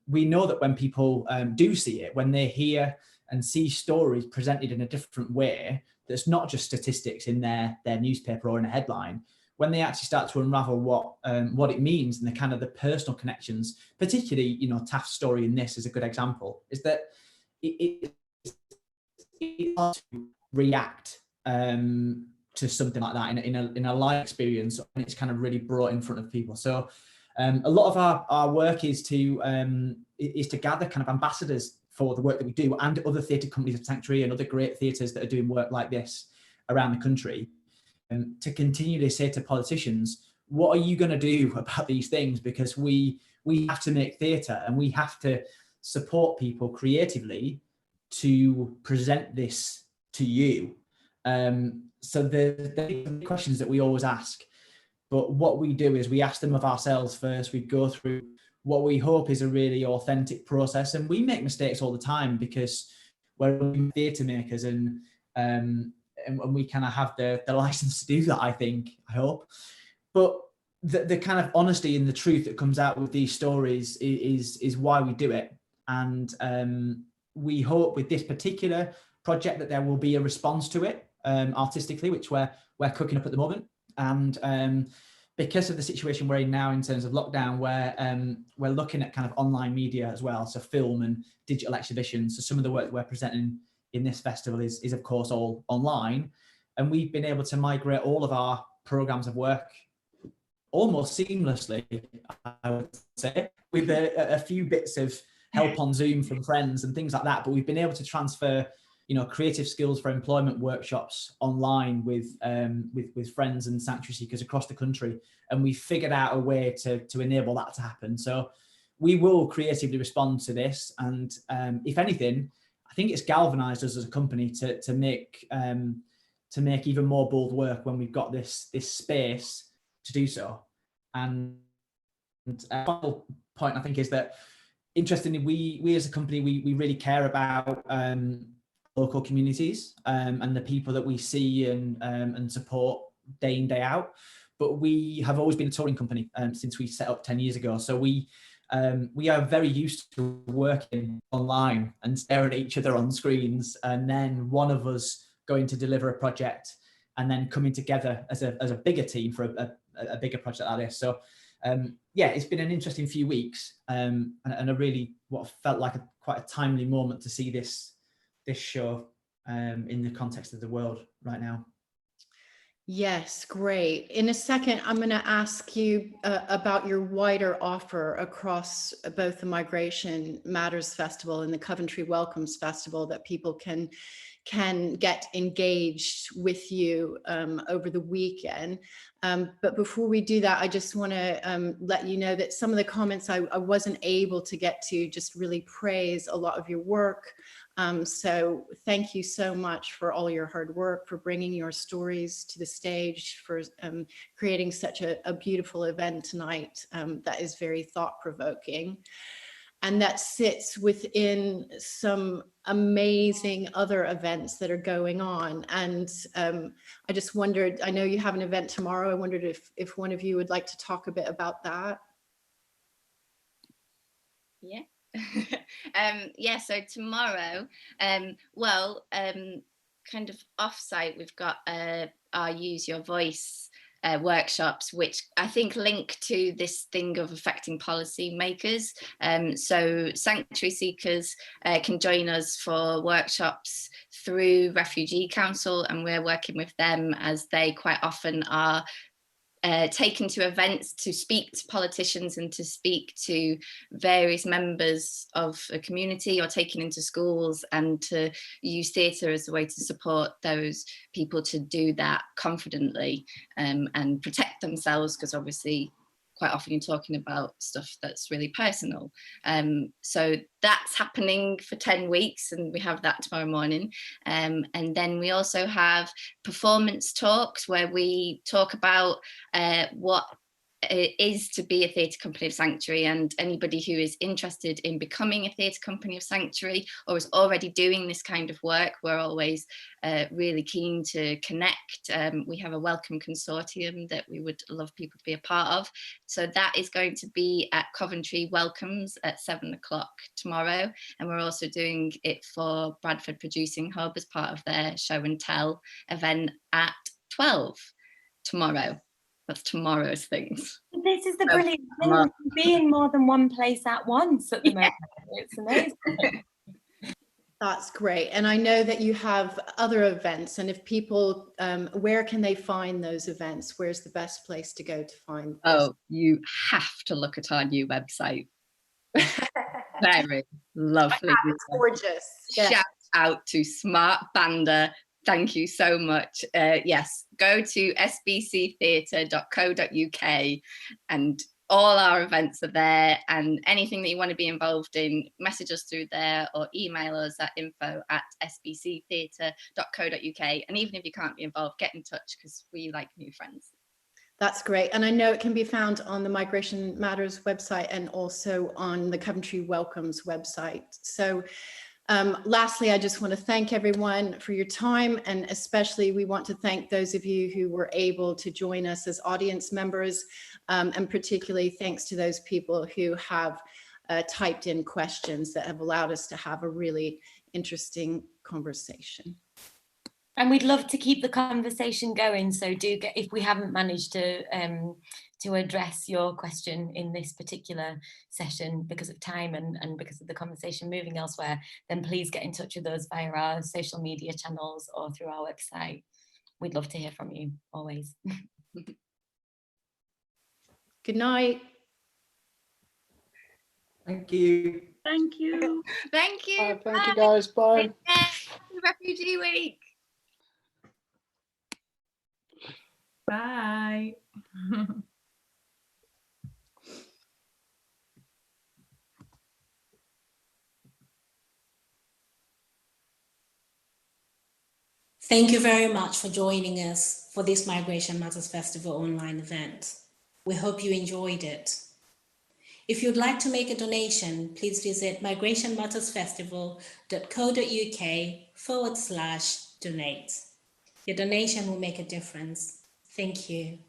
P: we know that when people do see it, when they hear and see stories presented in a different way, that's not just statistics in their newspaper or in a headline, when they actually start to unravel what it means and the kind of the personal connections, particularly, you know, Taft's story in this is a good example, is that it's hard to react to something like that in a live experience, and it's kind of really brought in front of people. So a lot of our work is to gather kind of ambassadors for the work that we do, and other theatre companies of Sanctuary and other great theatres that are doing work like this around the country, to continually say to politicians, what are you going to do about these things? Because we have to make theatre, and we have to support people creatively to present this to you. So the questions that we always ask, but what we do is we ask them of ourselves first. We go through what we hope is a really authentic process, and we make mistakes all the time because we're theatre makers, and we kind of have the license to do that, I hope. But the kind of honesty and the truth that comes out with these stories is why we do it. And we hope with this particular project that there will be a response to it artistically, which we're cooking up at the moment. And because of the situation we're in now in terms of lockdown, we're looking at kind of online media as well, so film and digital exhibitions. So some of the work that we're presenting in this festival is of course all online, and we've been able to migrate all of our programs of work almost seamlessly, I would say, with a few bits of help on Zoom from friends and things like that. But we've been able to transfer, creative skills for employment workshops online with friends and sanctuary seekers across the country, and we figured out a way to enable that to happen. So we will creatively respond to this, and if anything, I think it's galvanized us as a company to make even more bold work when we've got this space to do so. And final point, I think, is that interestingly, we as a company, we really care about local communities and the people that we see and support day in, day out. But we have always been a touring company since we set up 10 years ago. So we are very used to working online and staring at each other on screens, and then one of us going to deliver a project and then coming together as a bigger team for a bigger project like this. So yeah, it's been an interesting few weeks, and a really what felt like quite a timely moment to see this show in the context of the world right now.
J: Yes, great. In a second, I'm going to ask you about your wider offer across both the Migration Matters Festival and the Coventry Welcomes Festival, that people can get engaged with you over the weekend. But before we do that, I just want to let you know that some of the comments I wasn't able to get to just really praise a lot of your work. So thank you so much for all your hard work, for bringing your stories to the stage, for creating such a beautiful event tonight that is very thought-provoking, and that sits within some amazing other events that are going on. And I just wondered, I know you have an event tomorrow. I wondered if one of you would like to talk a bit about that.
E: Yeah. Yeah, so tomorrow, kind of off-site, we've got our Use Your Voice workshops, which I think link to this thing of affecting policy makers. So sanctuary seekers can join us for workshops through Refugee Council, and we're working with them as they quite often are taken to events to speak to politicians and to speak to various members of a community, or taken into schools, and to use theatre as a way to support those people to do that confidently and protect themselves, because obviously quite often you're talking about stuff that's really personal. So that's happening for 10 weeks, and we have that tomorrow morning. And then we also have performance talks where we talk about what it is to be a theatre company of Sanctuary, and anybody who is interested in becoming a theatre company of Sanctuary or is already doing this kind of work, we're always really keen to connect. We have a welcome consortium that we would love people to be a part of. So that is going to be at Coventry Welcomes at 7 o'clock tomorrow. And we're also doing it for Bradford Producing Hub as part of their show and tell event at 12 tomorrow. That's tomorrow's things.
L: This is the brilliant thing. We can be in more than one place at once at the moment. It's amazing.
J: That's great. And I know that you have other events, and if people, where can they find those events? Where's the best place to go to find this?
E: Oh, you have to look at our new website. Very lovely.
J: It's gorgeous. Yes.
E: Shout out to Smart Bander
K: Thank you so much. Yes, go to sbctheatre.co.uk and all our events are there, and anything that you want to be involved in, message us through there or email us at info@sbctheatre.co.uk. And even if you can't be involved, get in touch because we like new friends.
J: That's great. And I know it can be found on the Migration Matters website and also on the Coventry Welcomes website. So lastly, I just want to thank everyone for your time, and especially we want to thank those of you who were able to join us as audience members, and particularly thanks to those people who have typed in questions that have allowed us to have a really interesting conversation.
L: And we'd love to keep the conversation going. So do get, if we haven't managed to address your question in this particular session because of time and because of the conversation moving elsewhere, then please get in touch with us via our social media channels or through our website. We'd love to hear from you always.
J: Good night.
P: Thank you.
O: Thank you.
K: Thank you.
N: Thank you guys. Bye.
K: Happy Refugee Week.
Q: Bye.
R: Thank you very much for joining us for this Migration Matters Festival online event. We hope you enjoyed it. If you'd like to make a donation, please visit migrationmattersfestival.co.uk/donate. Your donation will make a difference. Thank you.